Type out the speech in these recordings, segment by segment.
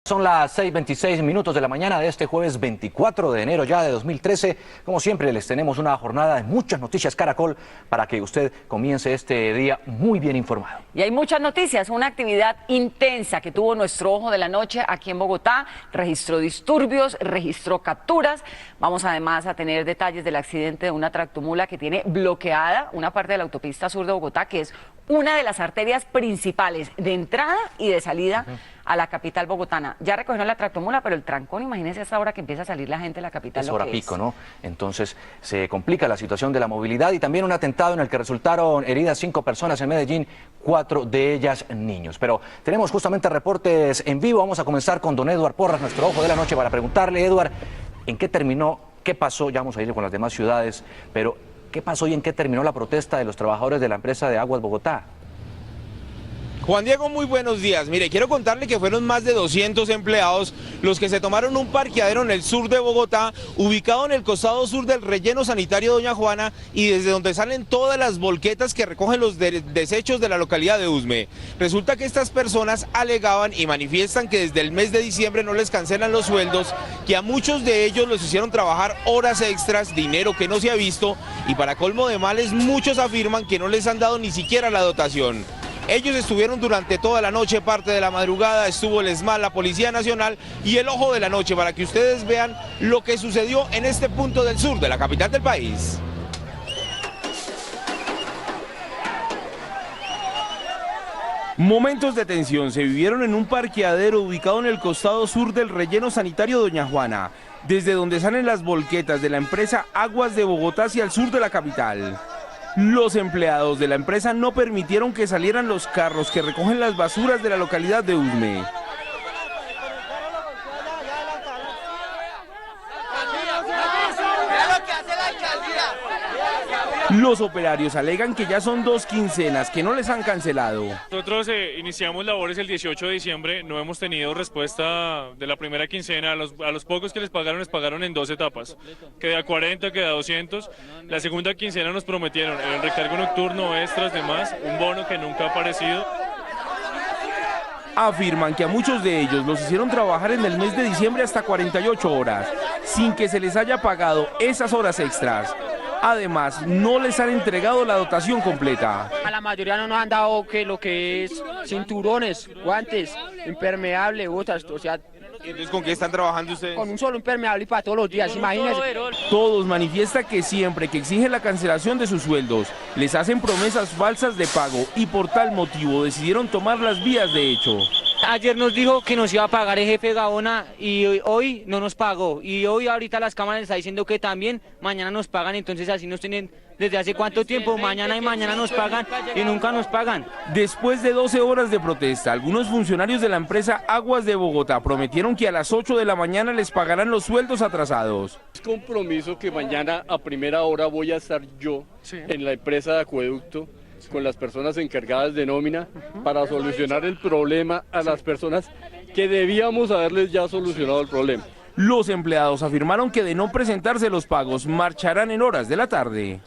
Son las 6:26 de la mañana de este jueves 24 de enero ya de 2013. Como siempre, les tenemos una jornada de muchas noticias Caracol para que usted comience este día muy bien informado. Y hay muchas noticias, una actividad intensa que tuvo nuestro Ojo de la Noche aquí en Bogotá, registró disturbios, registró capturas. Vamos además a tener detalles del accidente de una tractomula que tiene bloqueada una parte de la autopista sur de Bogotá, que es una de las arterias principales de entrada y de salida a la capital bogotana. Ya recogieron la tractomula, pero el trancón, imagínense a esta hora que empieza a salir la gente de la capital. Es hora pico, ¿no? Entonces se complica la situación de la movilidad y también un atentado en el que resultaron heridas 5 personas en Medellín, 4 de ellas niños. Pero tenemos justamente reportes en vivo. Vamos a comenzar con don Eduard Porras, nuestro Ojo de la Noche, para preguntarle, Eduard, ¿en qué terminó? ¿Qué pasó? Ya vamos a ir con las demás ciudades, pero ¿qué pasó y en qué terminó la protesta de los trabajadores de la empresa de Aguas Bogotá? Juan Diego, muy buenos días. Mire, quiero contarle que fueron más de 200 empleados los que se tomaron un parqueadero en el sur de Bogotá, ubicado en el costado sur del relleno sanitario Doña Juana, y desde donde salen todas las volquetas que recogen los desechos de la localidad de Usme. Resulta que estas personas alegaban y manifiestan que desde el mes de diciembre no les cancelan los sueldos, que a muchos de ellos los hicieron trabajar horas extras, dinero que no se ha visto, y para colmo de males muchos afirman que no les han dado ni siquiera la dotación. Ellos estuvieron durante toda la noche, parte de la madrugada, estuvo el ESMAD, la Policía Nacional y el Ojo de la Noche, para que ustedes vean lo que sucedió en este punto del sur de la capital del país. Momentos de tensión se vivieron en un parqueadero ubicado en el costado sur del relleno sanitario Doña Juana, desde donde salen las volquetas de la empresa Aguas de Bogotá hacia el sur de la capital. Los empleados de la empresa no permitieron que salieran los carros que recogen las basuras de la localidad de Usme. Los operarios alegan que ya son 2 quincenas que no les han cancelado. Nosotros iniciamos labores el 18 de diciembre, no hemos tenido respuesta de la primera quincena. A los pocos que les pagaron en 2 etapas, que de a 40, que de a 200. La segunda quincena nos prometieron el recargo nocturno, extras, demás, un bono que nunca ha aparecido. Afirman que a muchos de ellos los hicieron trabajar en el mes de diciembre hasta 48 horas, sin que se les haya pagado esas horas extras. Además, no les han entregado la dotación completa. A la mayoría no nos han dado lo que es cinturones, guantes, impermeable, botas, o sea... Entonces, ¿con qué están trabajando ustedes? Con un solo impermeable y para todos los días, imagínense. Todos manifiestan que siempre que exigen la cancelación de sus sueldos, les hacen promesas falsas de pago y por tal motivo decidieron tomar las vías de hecho. Ayer nos dijo que nos iba a pagar el jefe Gaona y hoy no nos pagó. Y hoy ahorita las cámaras está diciendo que también mañana nos pagan, entonces así nos tienen desde hace cuánto tiempo, mañana y mañana nos pagan y nunca nos pagan. Después de 12 horas de protesta, algunos funcionarios de la empresa Aguas de Bogotá prometieron que a las 8 de la mañana les pagarán los sueldos atrasados. Es compromiso que mañana a primera hora voy a estar yo en la empresa de acueducto con las personas encargadas de nómina para solucionar el problema a las personas que debíamos haberles ya solucionado el problema. Los empleados afirmaron que de no presentarse los pagos, marcharán en horas de la tarde.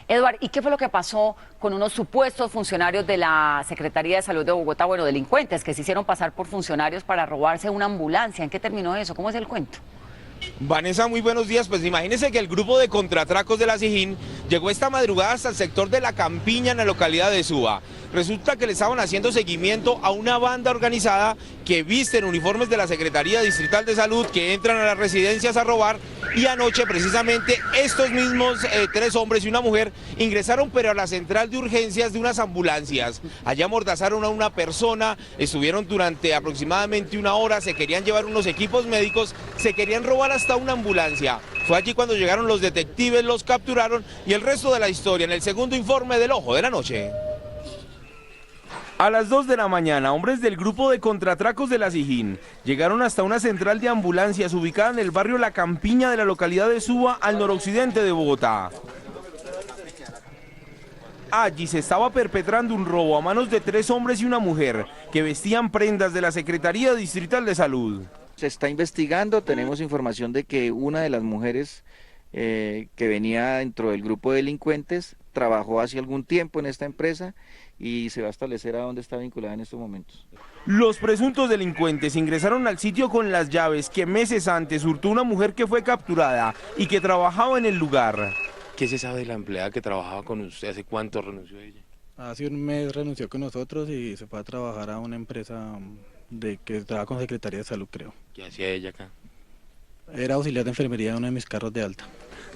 Eduard, ¿y qué fue lo que pasó con unos supuestos funcionarios de la Secretaría de Salud de Bogotá, bueno, delincuentes que se hicieron pasar por funcionarios para robarse una ambulancia? ¿En qué terminó eso? ¿Cómo es el cuento? Vanessa, muy buenos días. Pues imagínense que el grupo de contratracos de la SIJIN llegó esta madrugada hasta el sector de La Campiña, en la localidad de Suba. Resulta que le estaban haciendo seguimiento a una banda organizada que visten uniformes de la Secretaría Distrital de Salud, que entran a las residencias a robar, y anoche precisamente estos mismos 3 hombres y una mujer ingresaron pero a la central de urgencias de unas ambulancias. Allá amordazaron a una persona, estuvieron durante aproximadamente 1 hora, se querían llevar unos equipos médicos, se querían robar hasta una ambulancia. Fue allí cuando llegaron los detectives, los capturaron, y el resto de la historia en el segundo informe del Ojo de la Noche. A las 2 de la mañana, hombres del grupo de contratracos de la SIJIN llegaron hasta una central de ambulancias ubicada en el barrio La Campiña de la localidad de Suba, al noroccidente de Bogotá. Allí se estaba perpetrando un robo a manos de 3 hombres y una mujer que vestían prendas de la Secretaría Distrital de Salud. Se está investigando, tenemos información de que una de las mujeres que venía dentro del grupo de delincuentes trabajó hace algún tiempo en esta empresa y se va a establecer a dónde está vinculada en estos momentos. Los presuntos delincuentes ingresaron al sitio con las llaves que meses antes hurtó una mujer que fue capturada y que trabajaba en el lugar. ¿Qué se sabe de la empleada que trabajaba con usted? ¿Hace cuánto renunció ella? Hace un mes renunció con nosotros y se fue a trabajar a una empresa que trabaja con Secretaría de Salud, creo. ¿Qué hacía ella acá? Era auxiliar de enfermería de uno de mis carros de alta.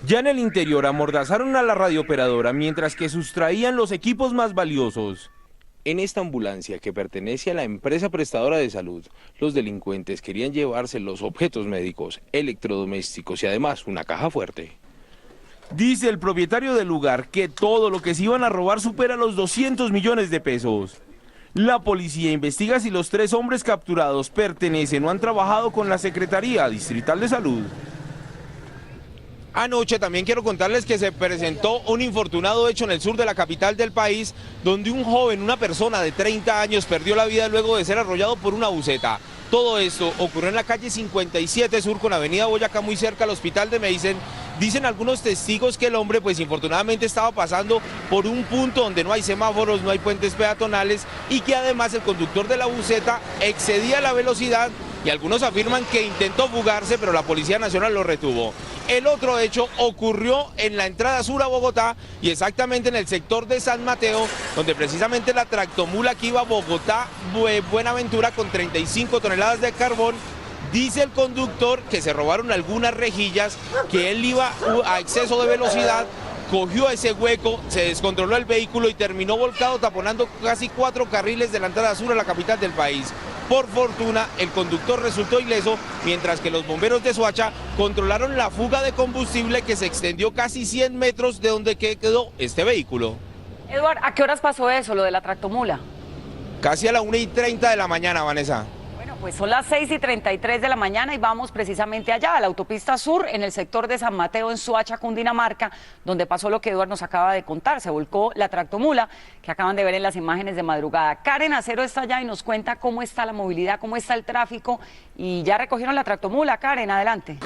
Ya en el interior amordazaron a la radiooperadora mientras que sustraían los equipos más valiosos. En esta ambulancia que pertenece a la empresa prestadora de salud, los delincuentes querían llevarse los objetos médicos, electrodomésticos y además una caja fuerte. Dice el propietario del lugar que todo lo que se iban a robar supera los 200 millones de pesos. La policía investiga si los 3 hombres capturados pertenecen o han trabajado con la Secretaría Distrital de Salud. Anoche también quiero contarles que se presentó un infortunado hecho en el sur de la capital del país, donde un joven, una persona de 30 años, perdió la vida luego de ser arrollado por una buseta. Todo esto ocurrió en la calle 57 Sur con avenida Boyacá, muy cerca al hospital de Meisen. Dicen algunos testigos que el hombre pues infortunadamente estaba pasando por un punto donde no hay semáforos, no hay puentes peatonales y que además el conductor de la buseta excedía la velocidad y algunos afirman que intentó fugarse, pero la Policía Nacional lo retuvo. El otro hecho ocurrió en la entrada sur a Bogotá y exactamente en el sector de San Mateo, donde precisamente la tractomula que iba a Bogotá, Buenaventura, con 35 toneladas de carbón. Dice el conductor que se robaron algunas rejillas, que él iba a exceso de velocidad, cogió ese hueco, se descontroló el vehículo y terminó volcado taponando casi 4 carriles de la entrada sur a la capital del país. Por fortuna, el conductor resultó ileso, mientras que los bomberos de Soacha controlaron la fuga de combustible que se extendió casi 100 metros de donde quedó este vehículo. Eduard, ¿a qué horas pasó eso, lo de la tractomula? Casi a la 1:30 de la mañana, Vanessa. Pues son las 6:33 de la mañana y vamos precisamente allá, a la autopista sur, en el sector de San Mateo, en Soacha, Cundinamarca, donde pasó lo que Eduard nos acaba de contar. Se volcó la tractomula que acaban de ver en las imágenes de madrugada. Karen Acero está allá y nos cuenta cómo está la movilidad, cómo está el tráfico. Y ya recogieron la tractomula. Karen, adelante.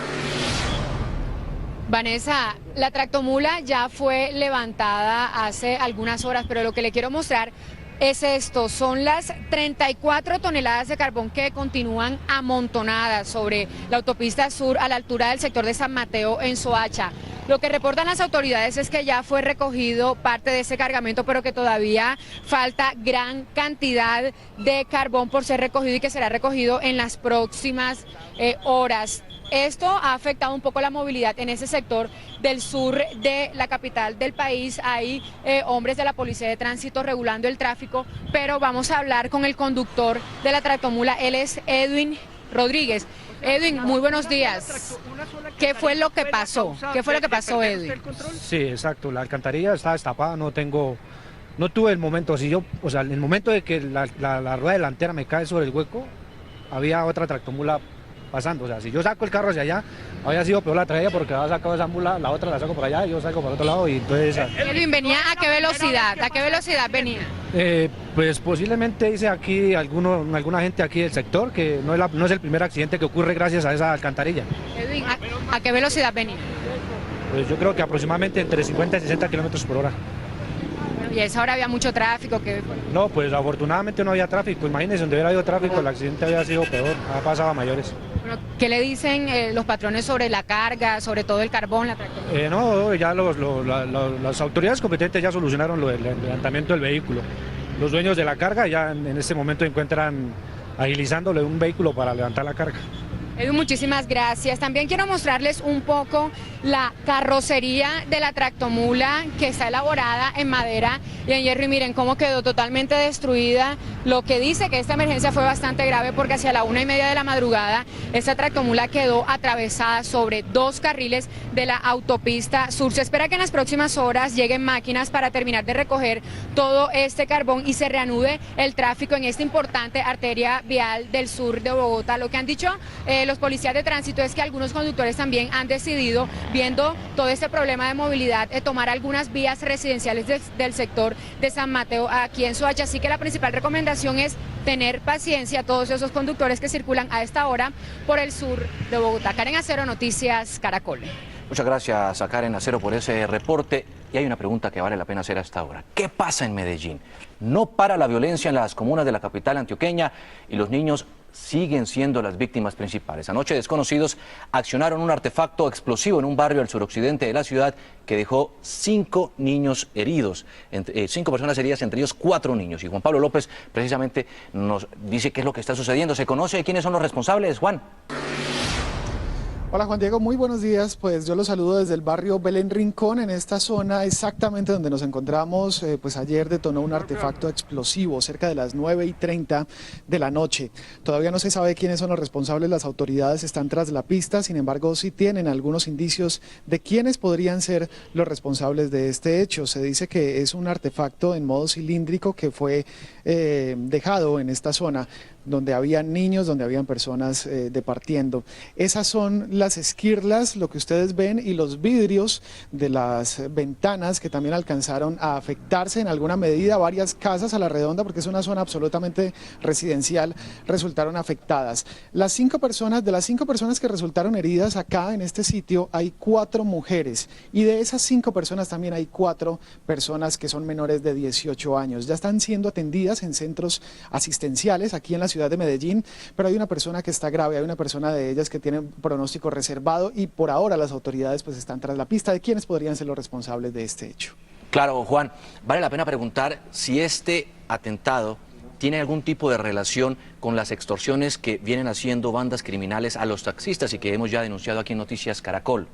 Vanessa, la tractomula ya fue levantada hace algunas horas, pero lo que le quiero mostrar es esto, son las 34 toneladas de carbón que continúan amontonadas sobre la autopista sur a la altura del sector de San Mateo en Soacha. Lo que reportan las autoridades es que ya fue recogido parte de ese cargamento, pero que todavía falta gran cantidad de carbón por ser recogido y que será recogido en las próximas horas. Esto ha afectado un poco la movilidad en ese sector del sur de la capital del país. Hay hombres de la Policía de Tránsito regulando el tráfico, pero vamos a hablar con el conductor de la tractomula. Él es Edwin Rodríguez. Edwin, muy buenos días. ¿Qué fue lo que pasó? ¿Qué fue lo que pasó, Edwin? Sí, exacto. La alcantarilla está destapada, no tuve el momento, en el momento de que la rueda delantera me cae sobre el hueco, había otra tractomula pasando. O sea, si yo saco el carro hacia allá, había sido peor la tragedia porque había sacado esa mula, la otra la saco por allá y yo salgo por otro lado y entonces... Edwin, ¿venía a qué velocidad? ¿A qué velocidad venía? Pues posiblemente dice aquí alguna gente aquí del sector que no es el primer accidente que ocurre gracias a esa alcantarilla. Edwin, ¿a qué velocidad venía? Pues yo creo que aproximadamente entre 50 y 60 kilómetros por hora. ¿Y a esa hora había mucho tráfico? No, pues afortunadamente no había tráfico. Imagínense, donde hubiera habido tráfico el accidente había sido peor, ha pasado a mayores. Bueno, ¿qué le dicen los patrones sobre la carga, sobre todo el carbón, la tractomula? No, ya las autoridades competentes ya solucionaron el levantamiento del vehículo. Los dueños de la carga ya en este momento encuentran agilizándole un vehículo para levantar la carga. Edwin, muchísimas gracias. También quiero mostrarles un poco la carrocería de la tractomula que está elaborada en madera y en hierro y miren cómo quedó totalmente destruida, lo que dice que esta emergencia fue bastante grave porque hacia la 1:30 de la madrugada esta tractomula quedó atravesada sobre 2 carriles de la autopista sur. Se espera que en las próximas horas lleguen máquinas para terminar de recoger todo este carbón y se reanude el tráfico en esta importante arteria vial del sur de Bogotá. Lo que han dicho los policías de tránsito es que algunos conductores también han decidido, viendo todo este problema de movilidad, tomar algunas vías residenciales del sector de San Mateo aquí en Soacha. Así que la principal recomendación es tener paciencia a todos esos conductores que circulan a esta hora por el sur de Bogotá. Karen Acero, Noticias Caracol. Muchas gracias a Karen Acero por ese reporte. Y hay una pregunta que vale la pena hacer hasta ahora. ¿Qué pasa en Medellín? No para la violencia en las comunas de la capital antioqueña y los niños siguen siendo las víctimas principales. Anoche desconocidos accionaron un artefacto explosivo en un barrio al suroccidente de la ciudad que dejó 5 niños heridos, 5 personas heridas, entre ellos 4 niños. Y Juan Pablo López precisamente nos dice qué es lo que está sucediendo. ¿Se conoce quiénes son los responsables, Juan? Hola Juan Diego, muy buenos días. Pues yo los saludo desde el barrio Belén Rincón, en esta zona exactamente donde nos encontramos. Pues ayer detonó un artefacto explosivo cerca de las 9:30 de la noche. Todavía no se sabe quiénes son los responsables, las autoridades están tras la pista, sin embargo sí tienen algunos indicios de quiénes podrían ser los responsables de este hecho. Se dice que es un artefacto en modo cilíndrico que fue dejado en esta zona donde habían niños, donde habían personas departiendo. Esas son las esquirlas, lo que ustedes ven, y los vidrios de las ventanas que también alcanzaron a afectarse en alguna medida. Varias casas a la redonda, porque es una zona absolutamente residencial, resultaron afectadas. De las 5 personas que resultaron heridas acá en este sitio, hay 4 mujeres, y de esas 5 personas también hay 4 personas que son menores de 18 años. Ya están siendo atendidas en centros asistenciales aquí en la ciudad de Medellín, pero hay una persona que está grave, hay una persona de ellas que tiene pronóstico reservado, y por ahora las autoridades pues están tras la pista de quiénes podrían ser los responsables de este hecho. Claro, Juan, vale la pena preguntar si este atentado tiene algún tipo de relación con las extorsiones que vienen haciendo bandas criminales a los taxistas y que hemos ya denunciado aquí en Noticias Caracol.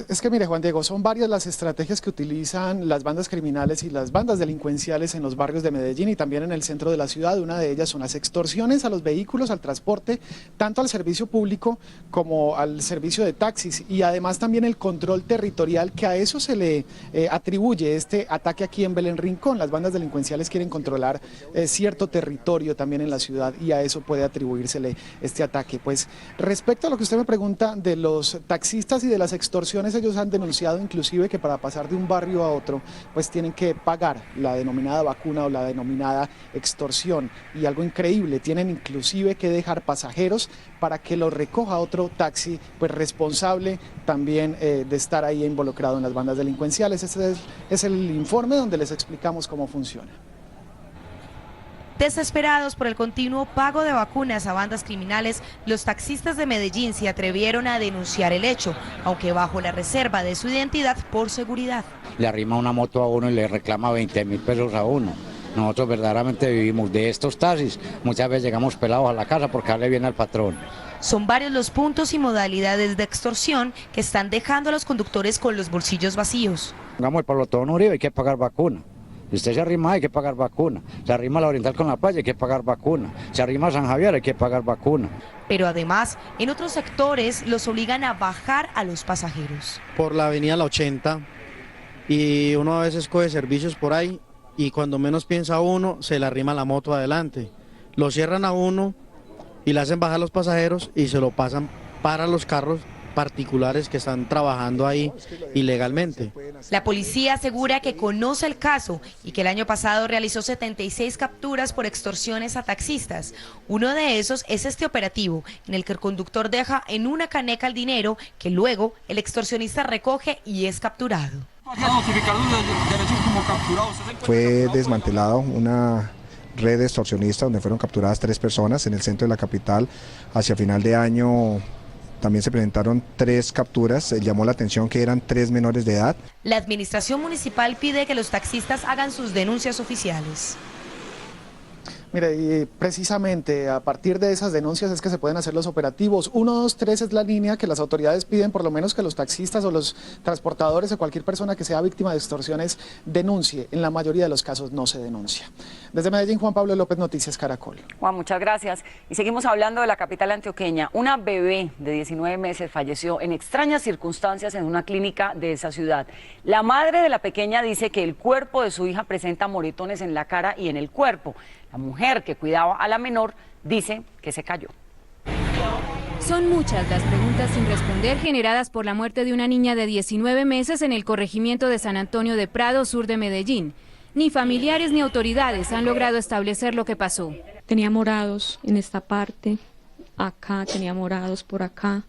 Es que mire, Juan Diego, son varias las estrategias que utilizan las bandas criminales y las bandas delincuenciales en los barrios de Medellín y también en el centro de la ciudad. Una de ellas son las extorsiones a los vehículos, al transporte, tanto al servicio público como al servicio de taxis, y además también el control territorial, que a eso se le atribuye este ataque aquí en Belén Rincón. Las bandas delincuenciales quieren controlar cierto territorio también en la ciudad, y a eso puede atribuírsele este ataque. Pues respecto a lo que usted me pregunta de los taxistas y de las extorsiones, ellos han denunciado inclusive que para pasar de un barrio a otro pues tienen que pagar la denominada vacuna o la denominada extorsión, y algo increíble, tienen inclusive que dejar pasajeros para que los recoja otro taxi pues responsable también de estar ahí involucrado en las bandas delincuenciales. Este es el informe donde les explicamos cómo funciona. Desesperados por el continuo pago de vacunas a bandas criminales, los taxistas de Medellín se atrevieron a denunciar el hecho, aunque bajo la reserva de su identidad por seguridad. Le arrima una moto a uno y le reclama 20.000 pesos a uno. Nosotros verdaderamente vivimos de estos taxis. Muchas veces llegamos pelados a la casa porque darle bien al patrón. Son varios los puntos y modalidades de extorsión que están dejando a los conductores con los bolsillos vacíos. Pongamos el Pelotón Uribe, hay que pagar vacuna. Si usted se arrima, hay que pagar vacuna. Se arrima a la Oriental con la Playa, hay que pagar vacuna. Se arrima a San Javier, hay que pagar vacuna. Pero además, en otros sectores los obligan a bajar a los pasajeros. Por la avenida La 80, y uno a veces coge servicios por ahí, y cuando menos piensa uno, se le arrima la moto adelante. Lo cierran a uno y le hacen bajar los pasajeros y se lo pasan para los carros particulares que están trabajando ahí ilegalmente. La policía asegura que conoce el caso y que el año pasado realizó 76 capturas por extorsiones a taxistas. Uno de esos es este operativo, en el que el conductor deja en una caneca el dinero que luego el extorsionista recoge y es capturado. Fue desmantelado una red extorsionista donde fueron capturadas 3 personas en el centro de la capital. Hacia final de año también se presentaron 3 capturas, llamó la atención que eran 3 menores de edad. La administración municipal pide que los taxistas hagan sus denuncias oficiales. Mire, y precisamente a partir de esas denuncias es que se pueden hacer los operativos. 123 es la línea que las autoridades piden, por lo menos que los taxistas o los transportadores o cualquier persona que sea víctima de extorsiones denuncie. En la mayoría de los casos no se denuncia. Desde Medellín, Juan Pablo López, Noticias Caracol. Juan, muchas gracias. Y seguimos hablando de la capital antioqueña. Una bebé de 19 meses falleció en extrañas circunstancias en una clínica de esa ciudad. La madre de la pequeña dice que el cuerpo de su hija presenta moretones en la cara y en el cuerpo. La mujer que cuidaba a la menor dice que se cayó. Son muchas las preguntas sin responder generadas por la muerte de una niña de 19 meses en el corregimiento de San Antonio de Prado, sur de Medellín. Ni familiares ni autoridades han logrado establecer lo que pasó. Tenía morados en esta parte, acá tenía morados por acá.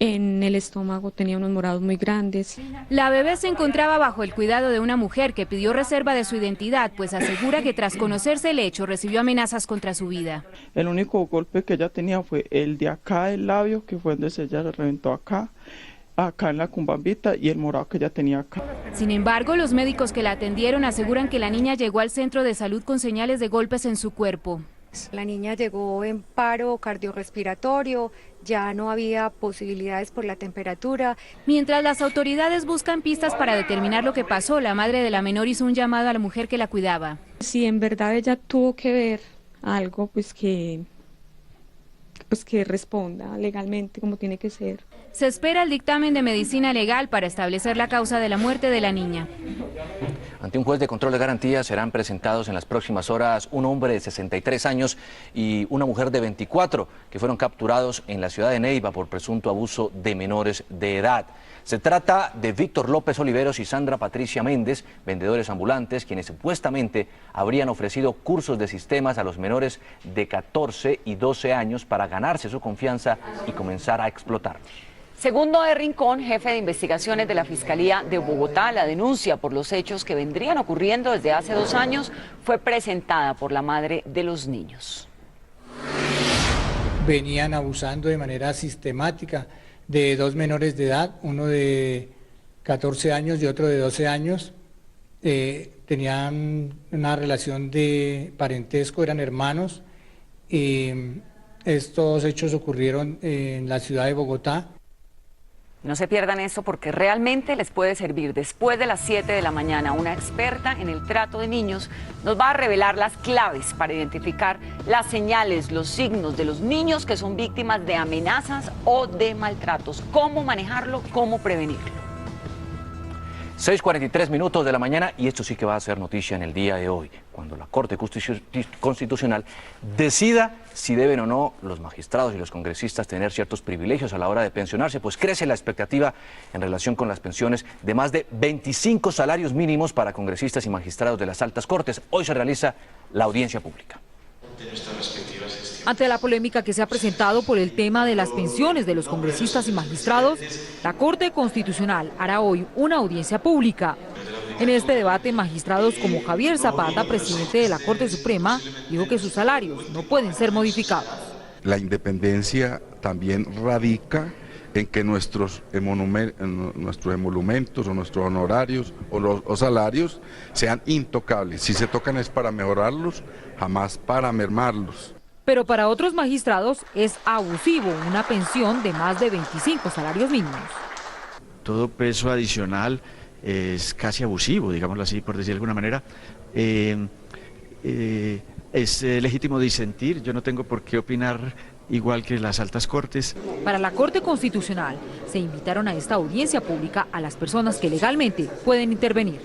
en el estómago, tenía unos morados muy grandes. La bebé se encontraba bajo el cuidado de una mujer que pidió reserva de su identidad, pues asegura que tras conocerse el hecho recibió amenazas contra su vida. El único golpe que ella tenía fue el de acá del labio, que fue donde ella se reventó acá en la cumbambita, y el morado que ella tenía acá. Sin embargo, los médicos que la atendieron aseguran que la niña llegó al centro de salud con señales de golpes en su cuerpo. La niña llegó en paro cardiorrespiratorio, ya no había posibilidades por la temperatura. Mientras las autoridades buscan pistas para determinar lo que pasó, la madre de la menor hizo un llamado a la mujer que la cuidaba. Si en verdad ella tuvo que ver algo, pues que responda legalmente como tiene que ser. Se espera el dictamen de medicina legal para establecer la causa de la muerte de la niña. Ante un juez de control de garantías serán presentados en las próximas horas un hombre de 63 años y una mujer de 24 que fueron capturados en la ciudad de Neiva por presunto abuso de menores de edad. Se trata de Víctor López Oliveros y Sandra Patricia Méndez, vendedores ambulantes, quienes supuestamente habrían ofrecido cursos de sistemas a los menores de 14 y 12 años para ganarse su confianza y comenzar a explotar. Según Noé Rincón, jefe de investigaciones de la Fiscalía de Bogotá, la denuncia por los hechos que vendrían ocurriendo desde hace 2 años fue presentada por la madre de los niños. Venían abusando de manera sistemática de 2 menores de edad, uno de 14 años y otro de 12 años. Tenían una relación de parentesco, eran hermanos. Estos hechos ocurrieron en la ciudad de Bogotá. No se pierdan esto porque realmente les puede servir. Después de las 7 de la mañana, una experta en el trato de niños nos va a revelar las claves para identificar las señales, los signos de los niños que son víctimas de amenazas o de maltratos. Cómo manejarlo, cómo prevenirlo. 6:43 minutos de la mañana y esto sí que va a ser noticia en el día de hoy, cuando la Corte Constitucional decida si deben o no los magistrados y los congresistas tener ciertos privilegios a la hora de pensionarse, pues crece la expectativa en relación con las pensiones de más de 25 salarios mínimos para congresistas y magistrados de las altas cortes. Hoy se realiza la audiencia pública. Ante la polémica que se ha presentado por el tema de las pensiones de los congresistas y magistrados, la Corte Constitucional hará hoy una audiencia pública. En este debate, magistrados como Javier Zapata, presidente de la Corte Suprema, dijo que sus salarios no pueden ser modificados. La independencia también radica en que nuestros emolumentos o nuestros honorarios o salarios sean intocables. Si se tocan es para mejorarlos, jamás para mermarlos. Pero para otros magistrados es abusivo una pensión de más de 25 salarios mínimos. Todo peso adicional es casi abusivo, digámoslo así, por decir de alguna manera. Es legítimo disentir, yo no tengo por qué opinar igual que las altas cortes. Para la Corte Constitucional se invitaron a esta audiencia pública a las personas que legalmente pueden intervenir.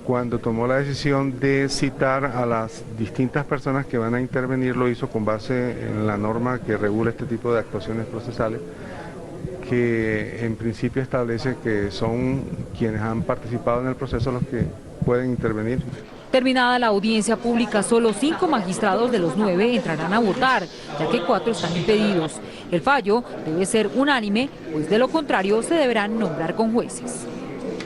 Cuando tomó la decisión de citar a las distintas personas que van a intervenir, lo hizo con base en la norma que regula este tipo de actuaciones procesales, que en principio establece que son quienes han participado en el proceso los que pueden intervenir. Terminada la audiencia pública, solo 5 magistrados de los 9 entrarán a votar, ya que 4 están impedidos. El fallo debe ser unánime, pues de lo contrario se deberán nombrar con jueces.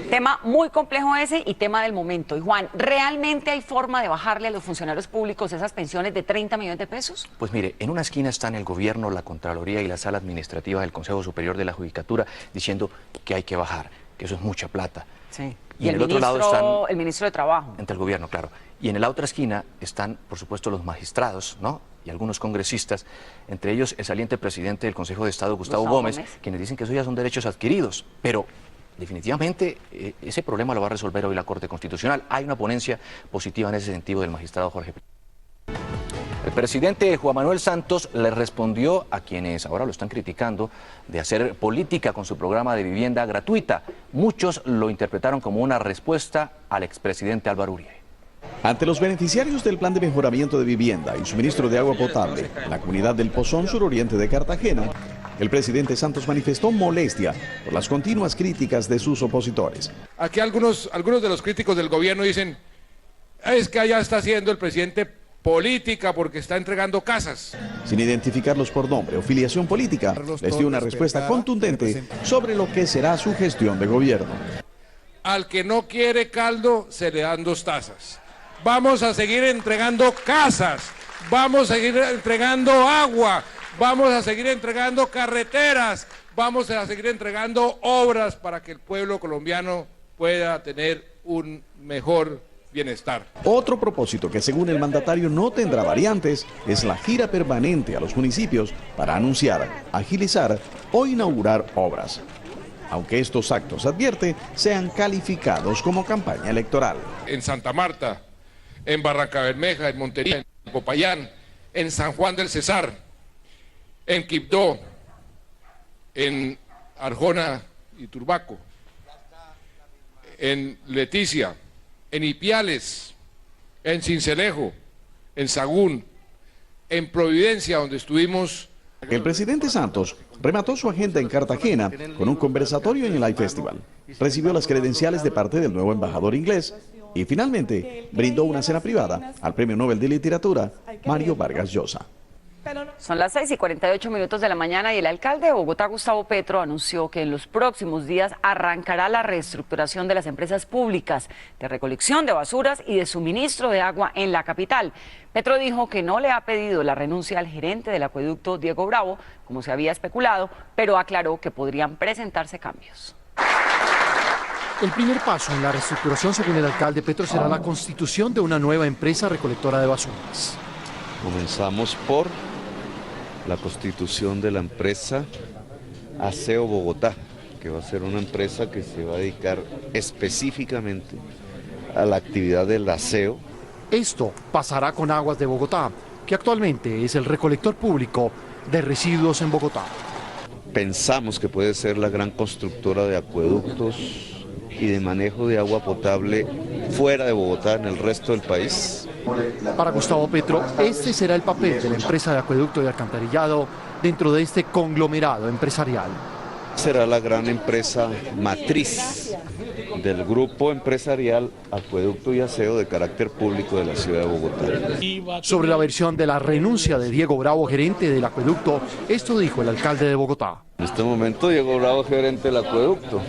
Tema muy complejo ese y tema del momento. Y Juan, ¿realmente hay forma de bajarle a los funcionarios públicos esas pensiones de 30 millones de pesos? Pues mire, en una esquina están el gobierno, la Contraloría y la Sala Administrativa del Consejo Superior de la Judicatura diciendo que hay que bajar, que eso es mucha plata. Sí. Y en el otro lado están el ministro de Trabajo. Entre el gobierno, claro. Y en la otra esquina están, por supuesto, los magistrados, ¿no? Y algunos congresistas, entre ellos el saliente presidente del Consejo de Estado, Gustavo Gómez, quienes dicen que eso ya son derechos adquiridos. Pero definitivamente ese problema lo va a resolver hoy la Corte Constitucional. Hay una ponencia positiva en ese sentido del magistrado Jorge. El presidente Juan Manuel Santos le respondió a quienes ahora lo están criticando de hacer política con su programa de vivienda gratuita. Muchos lo interpretaron como una respuesta al expresidente Álvaro Uribe. Ante los beneficiarios del plan de mejoramiento de vivienda y suministro de agua potable en la comunidad del Pozón suroriente de Cartagena, el presidente Santos manifestó molestia por las continuas críticas de sus opositores. Aquí algunos de los críticos del gobierno dicen, es que allá está haciendo el presidente política porque está entregando casas. Sin identificarlos por nombre o filiación política, les dio una respuesta contundente sobre lo que será su gestión de gobierno. Al que no quiere caldo, se le dan 2 tazas. Vamos a seguir entregando casas, vamos a seguir entregando agua, vamos a seguir entregando carreteras, vamos a seguir entregando obras para que el pueblo colombiano pueda tener un mejor bienestar. Otro propósito que según el mandatario no tendrá variantes es la gira permanente a los municipios para anunciar, agilizar o inaugurar obras. Aunque estos actos, advierte, sean calificados como campaña electoral. En Santa Marta, en Barrancabermeja, en Montería, en Popayán, en San Juan del Cesar, en Quibdó, en Arjona y Turbaco, en Leticia, en Ipiales, en Sincelejo, en Sagún, en Providencia, donde estuvimos. El presidente Santos remató su agenda en Cartagena con un conversatorio en el iFestival. Recibió las credenciales de parte del nuevo embajador inglés y finalmente brindó una cena privada al Premio Nobel de Literatura Mario Vargas Llosa. Son las 6:48 de la mañana y el alcalde de Bogotá, Gustavo Petro, anunció que en los próximos días arrancará la reestructuración de las empresas públicas de recolección de basuras y de suministro de agua en la capital. Petro dijo que no le ha pedido la renuncia al gerente del acueducto, Diego Bravo, como se había especulado, pero aclaró que podrían presentarse cambios. El primer paso en la reestructuración, según el alcalde Petro, será la constitución de una nueva empresa recolectora de basuras. Comenzamos por la constitución de la empresa Aseo Bogotá, que va a ser una empresa que se va a dedicar específicamente a la actividad del aseo. Esto pasará con Aguas de Bogotá, que actualmente es el recolector público de residuos en Bogotá. Pensamos que puede ser la gran constructora de acueductos y de manejo de agua potable fuera de Bogotá, en el resto del país. Para Gustavo Petro, este será el papel de la empresa de acueducto y alcantarillado dentro de este conglomerado empresarial. Será la gran empresa matriz del grupo empresarial Acueducto y Aseo de carácter público de la ciudad de Bogotá. Sobre la versión de la renuncia de Diego Bravo, gerente del acueducto, esto dijo el alcalde de Bogotá. En este momento Diego Bravo es gerente del acueducto.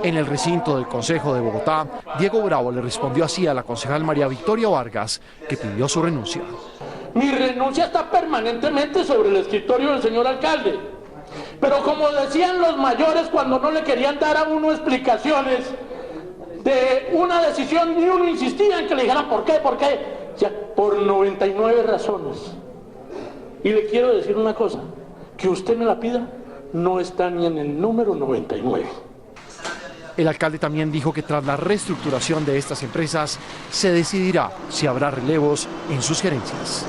En el recinto del Consejo de Bogotá, Diego Bravo le respondió así a la concejal María Victoria Vargas, que pidió su renuncia. Mi renuncia está permanentemente sobre el escritorio del señor alcalde. Pero como decían los mayores cuando no le querían dar a uno explicaciones de una decisión, ni uno insistía en que le dijeran por qué, o sea, por 99 razones. Y le quiero decir una cosa, que usted me la pida, no está ni en el número 99. El alcalde también dijo que tras la reestructuración de estas empresas se decidirá si habrá relevos en sus gerencias.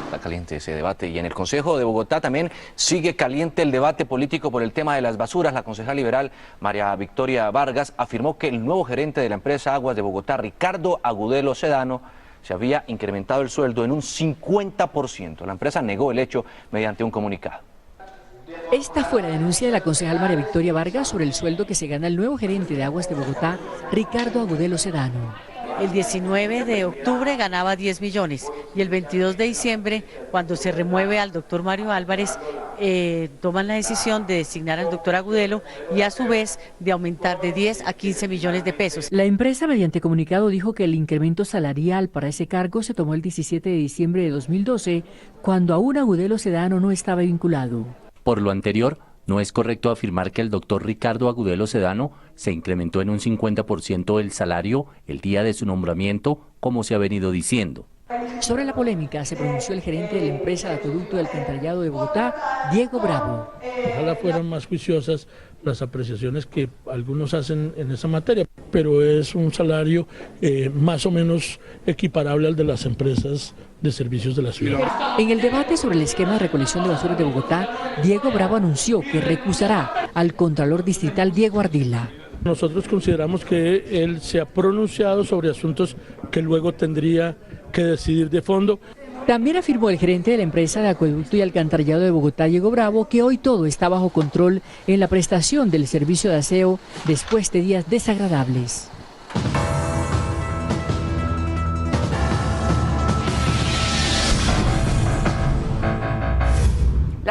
Está caliente ese debate y en el Consejo de Bogotá también sigue caliente el debate político por el tema de las basuras. La concejal liberal María Victoria Vargas afirmó que el nuevo gerente de la empresa Aguas de Bogotá, Ricardo Agudelo Sedano, se había incrementado el sueldo en un 50%. La empresa negó el hecho mediante un comunicado. Esta fue la denuncia de la concejal María Victoria Vargas sobre el sueldo que se gana el nuevo gerente de Aguas de Bogotá, Ricardo Agudelo Sedano. El 19 de octubre ganaba 10 millones y el 22 de diciembre, cuando se remueve al doctor Mario Álvarez, toman la decisión de designar al doctor Agudelo y a su vez de aumentar de 10 a 15 millones de pesos. La empresa mediante comunicado dijo que el incremento salarial para ese cargo se tomó el 17 de diciembre de 2012, cuando aún Agudelo Sedano no estaba vinculado. Por lo anterior, no es correcto afirmar que el doctor Ricardo Agudelo Sedano se incrementó en un 50% el salario el día de su nombramiento, como se ha venido diciendo. Sobre la polémica se pronunció el gerente de la empresa de acueducto y alcantarillado de Bogotá, Diego Bravo. Ojalá fueran más juiciosas las apreciaciones que algunos hacen en esa materia, pero es un salario más o menos equiparable al de las empresas de servicios de la ciudad. En el debate sobre el esquema de recolección de basuras de Bogotá, Diego Bravo anunció que recusará al contralor distrital Diego Ardila. Nosotros consideramos que él se ha pronunciado sobre asuntos que luego tendría que decidir de fondo. También afirmó el gerente de la empresa de acueducto y alcantarillado de Bogotá, Diego Bravo, que hoy todo está bajo control en la prestación del servicio de aseo después de días desagradables.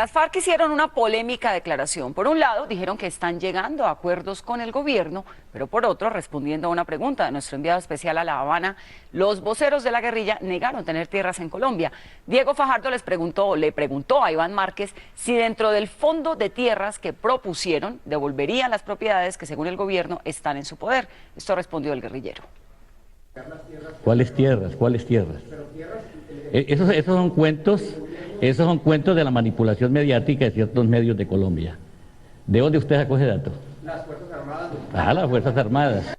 Las FARC hicieron una polémica declaración. Por un lado, dijeron que están llegando a acuerdos con el gobierno, pero por otro, respondiendo a una pregunta de nuestro enviado especial a La Habana, los voceros de la guerrilla negaron tener tierras en Colombia. Diego Fajardo le preguntó a Iván Márquez si dentro del fondo de tierras que propusieron devolverían las propiedades que según el gobierno están en su poder. Esto respondió el guerrillero. ¿Cuáles tierras? ¿Cuáles tierras? Esos son cuentos de la manipulación mediática de ciertos medios de Colombia. ¿De dónde usted sacó ese dato? Las Fuerzas Armadas. Ah, las Fuerzas Armadas.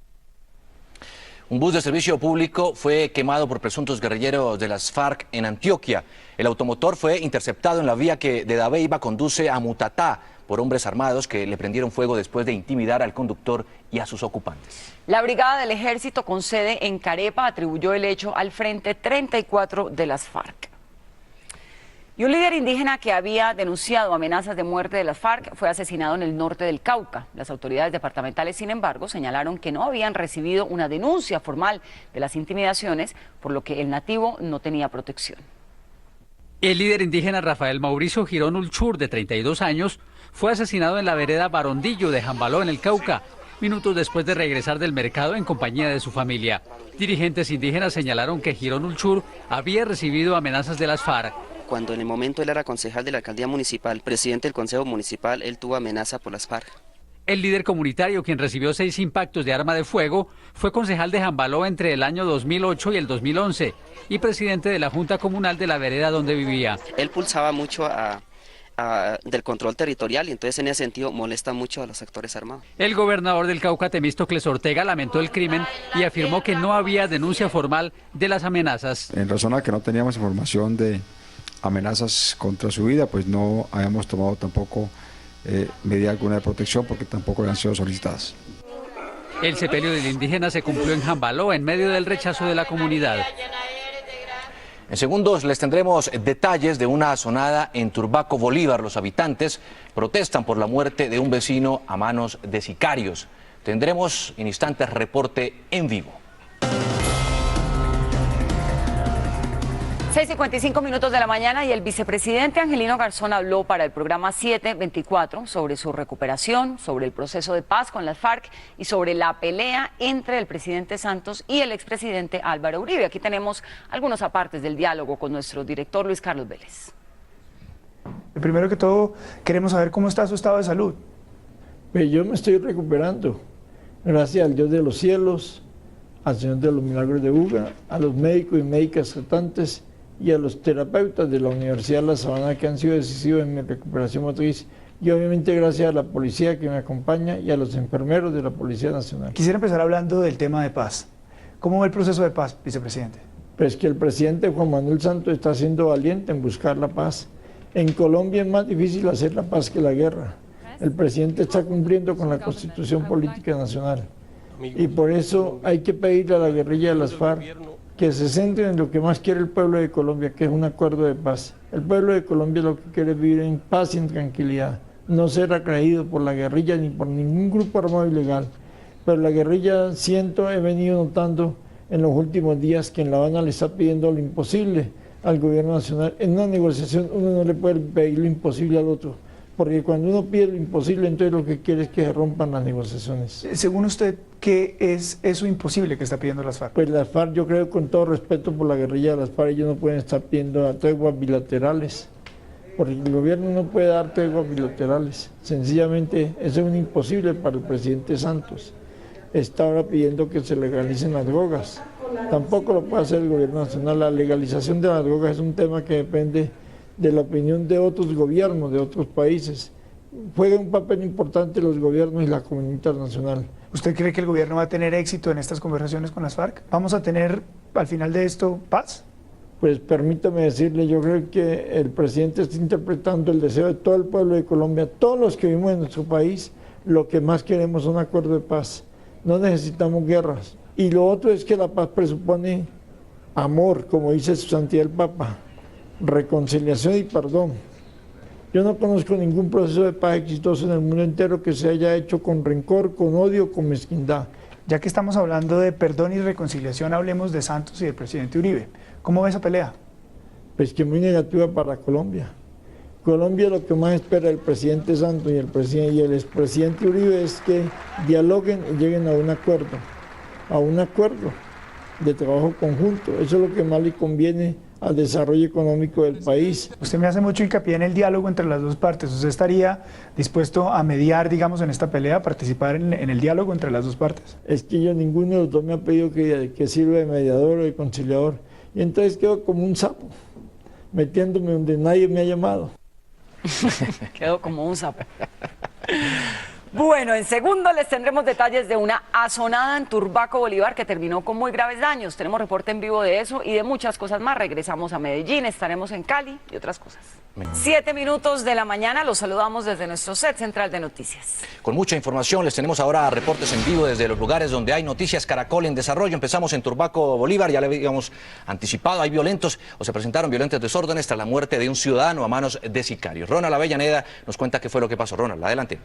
Un bus de servicio público fue quemado por presuntos guerrilleros de las FARC en Antioquia. El automotor fue interceptado en la vía que de Dabeiba conduce a Mutatá por hombres armados que le prendieron fuego después de intimidar al conductor y a sus ocupantes. La brigada del ejército con sede en Carepa atribuyó el hecho al Frente 34 de las FARC. Y un líder indígena que había denunciado amenazas de muerte de las FARC fue asesinado en el norte del Cauca. Las autoridades departamentales, sin embargo, señalaron que no habían recibido una denuncia formal de las intimidaciones, por lo que el nativo no tenía protección. El líder indígena Rafael Mauricio Girón Ulchur, de 32 años, fue asesinado en la vereda Barondillo de Jambaló, en el Cauca, minutos después de regresar del mercado en compañía de su familia. Dirigentes indígenas señalaron que Girón Ulchur había recibido amenazas de las FARC. Cuando en el momento él era concejal de la alcaldía municipal, presidente del consejo municipal, él tuvo amenaza por las FARC. El líder comunitario, quien recibió 6 impactos de arma de fuego, fue concejal de Jambaló entre el año 2008 y el 2011 y presidente de la Junta Comunal de la vereda donde vivía. Él pulsaba mucho del control territorial y entonces en ese sentido molesta mucho a los sectores armados. El gobernador del Cauca, Temístocles Ortega, lamentó el crimen y afirmó que no había denuncia formal de las amenazas. En razón a que no teníamos información de amenazas contra su vida, pues no habíamos tomado tampoco medida alguna de protección porque tampoco habían sido solicitadas. El sepelio del indígena se cumplió en Jambaló en medio del rechazo de la comunidad. En segundos les tendremos detalles de una asonada en Turbaco, Bolívar. Los habitantes protestan por la muerte de un vecino a manos de sicarios. Tendremos en instantes reporte en vivo. 6:55 de la mañana y el vicepresidente Angelino Garzón habló para el programa 724 sobre su recuperación, sobre el proceso de paz con las FARC y sobre la pelea entre el presidente Santos y el expresidente Álvaro Uribe. Aquí tenemos algunos apartes del diálogo con nuestro director Luis Carlos Vélez. Primero que todo, queremos saber cómo está su estado de salud. Pues yo me estoy recuperando, gracias al Dios de los cielos, al Señor de los Milagros de Buga, a los médicos y médicas tratantes y a los terapeutas de la Universidad de La Sabana que han sido decisivos en mi recuperación motriz y obviamente gracias a la policía que me acompaña y a los enfermeros de la Policía Nacional. Quisiera empezar hablando del tema de paz. ¿Cómo va el proceso de paz, vicepresidente? Pues que el presidente Juan Manuel Santos está siendo valiente en buscar la paz. En Colombia es más difícil hacer la paz que la guerra. El presidente está cumpliendo con la Constitución Política Nacional y por eso hay que pedirle a la guerrilla de las FARC que se centren en lo que más quiere el pueblo de Colombia, que es un acuerdo de paz. El pueblo de Colombia lo que quiere es vivir en paz y en tranquilidad, no ser atraído por la guerrilla ni por ningún grupo armado ilegal. Pero la guerrilla, he venido notando en los últimos días que en La Habana le está pidiendo lo imposible al gobierno nacional. En una negociación uno no le puede pedir lo imposible al otro, porque cuando uno pide lo imposible, entonces lo que quiere es que se rompan las negociaciones. Según usted, ¿qué es eso imposible que está pidiendo las FARC? Pues las FARC, yo creo, con todo respeto por la guerrilla de las FARC, ellos no pueden estar pidiendo treguas bilaterales, porque el gobierno no puede dar treguas bilaterales. Sencillamente, eso es un imposible para el presidente Santos. Está ahora pidiendo que se legalicen las drogas. Tampoco lo puede hacer el gobierno nacional. La legalización de las drogas es un tema que depende de la opinión de otros gobiernos, de otros países. Juegan un papel importante los gobiernos y la comunidad internacional. ¿Usted cree que el gobierno va a tener éxito en estas conversaciones con las FARC? ¿Vamos a tener al final de esto paz? Pues permítame decirle, yo creo que el presidente está interpretando el deseo de todo el pueblo de Colombia, todos los que vivimos en nuestro país, lo que más queremos es un acuerdo de paz. No necesitamos guerras. Y lo otro es que la paz presupone amor, como dice su santidad el Papa, reconciliación y perdón. Yo no conozco ningún proceso de paz exitoso en el mundo entero que se haya hecho con rencor, con odio, con mezquindad. Ya que estamos hablando de perdón y reconciliación, hablemos de Santos y del presidente Uribe. ¿Cómo ve esa pelea? Pues que muy negativa para Colombia. Colombia lo que más espera el presidente Santos y el expresidente Uribe es que dialoguen y lleguen a un acuerdo de trabajo conjunto. Eso es lo que más le conviene al desarrollo económico del país. Usted me hace mucho hincapié en el diálogo entre las dos partes. ¿Usted estaría dispuesto a mediar, digamos, en esta pelea, a participar en el diálogo entre las dos partes? Es que ninguno de los dos me ha pedido que sirva de mediador o de conciliador. Y entonces quedo como un sapo, metiéndome donde nadie me ha llamado. Quedo como un sapo. Bueno, en segundo les tendremos detalles de una azonada en Turbaco, Bolívar, que terminó con muy graves daños. Tenemos reporte en vivo de eso y de muchas cosas más. Regresamos a Medellín, estaremos en Cali y otras cosas. 7 minutos de la mañana, los saludamos desde nuestro set central de noticias. Con mucha información, les tenemos ahora reportes en vivo desde los lugares donde hay noticias Caracol en desarrollo. Empezamos en Turbaco, Bolívar, ya le habíamos anticipado, hay se presentaron violentos desórdenes tras la muerte de un ciudadano a manos de sicarios. Ronald Avellaneda nos cuenta qué fue lo que pasó. Ronald, adelante.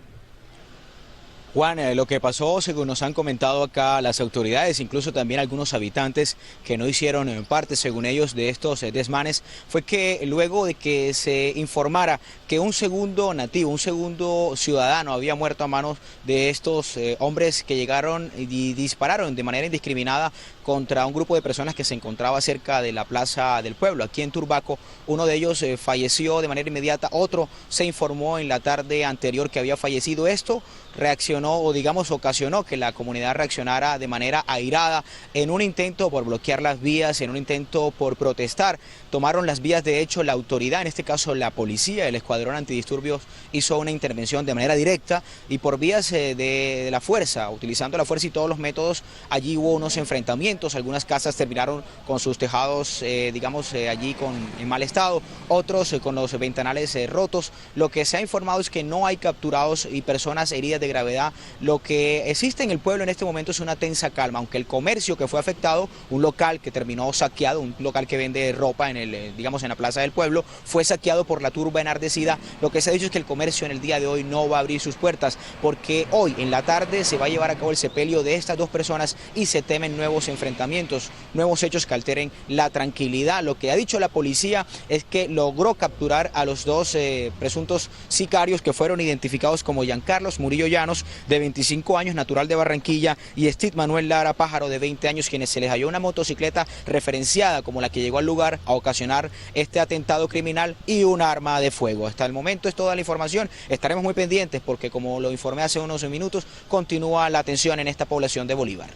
Juan, lo que pasó, según nos han comentado acá las autoridades, incluso también algunos habitantes que no hicieron parte, según ellos, de estos desmanes, fue que luego de que se informara que un segundo nativo, un segundo ciudadano había muerto a manos de estos hombres que llegaron y dispararon de manera indiscriminada contra un grupo de personas que se encontraba cerca de la Plaza del Pueblo, aquí en Turbaco. Uno de ellos falleció de manera inmediata, otro se informó en la tarde anterior que había fallecido. Esto reaccionó, o digamos ocasionó que la comunidad reaccionara de manera airada en un intento por bloquear las vías, en un intento por protestar. Tomaron las vías, de hecho la autoridad, en este caso la policía, el escuadrón antidisturbios, hizo una intervención de manera directa y por vías de la fuerza, utilizando la fuerza y todos los métodos. Allí hubo unos enfrentamientos, algunas casas terminaron con sus tejados, allí en mal estado, otros con los ventanales rotos. Lo que se ha informado es que no hay capturados y personas heridas de gravedad. Lo que existe en el pueblo en este momento es una tensa calma, aunque el comercio que fue afectado, un local que terminó saqueado, un local que vende ropa en la Plaza del Pueblo, fue saqueado por la turba enardecida. Lo que se ha dicho es que el comercio en el día de hoy no va a abrir sus puertas, porque hoy en la tarde se va a llevar a cabo el sepelio de estas dos personas y se temen nuevos enfrentamientos, nuevos hechos que alteren la tranquilidad. Lo que ha dicho la policía es que logró capturar a los dos presuntos sicarios, que fueron identificados como Giancarlos Murillo Llanos, de 25 años, natural de Barranquilla, y Steve Manuel Lara Pájaro, de 20 años, quienes se les halló una motocicleta referenciada como la que llegó al lugar a ocasionar este atentado criminal y un arma de fuego. Hasta el momento es toda la información. Estaremos muy pendientes porque, como lo informé hace unos minutos, continúa la atención en esta población de Bolívar.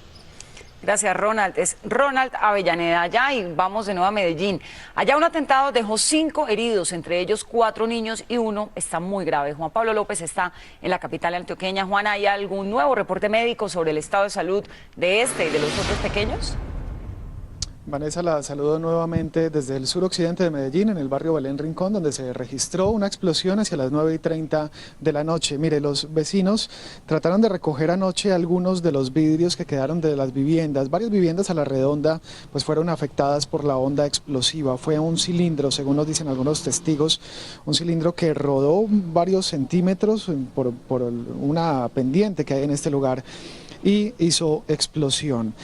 Gracias, Ronald. Es Ronald Avellaneda allá y vamos de nuevo a Medellín. Allá un atentado dejó 5 heridos, entre ellos 4 niños y uno está muy grave. Juan Pablo López está en la capital antioqueña. Juan, ¿hay algún nuevo reporte médico sobre el estado de salud de este y de los otros pequeños? Vanessa, la saludo nuevamente desde el suroccidente de Medellín, en el barrio Belén Rincón, donde se registró una explosión hacia las 9:30 de la noche. Mire, los vecinos trataron de recoger anoche algunos de los vidrios que quedaron de las viviendas. Varias viviendas a la redonda pues fueron afectadas por la onda explosiva. Fue un cilindro, según nos dicen algunos testigos, un cilindro que rodó varios centímetros por una pendiente que hay en este lugar y hizo explosión.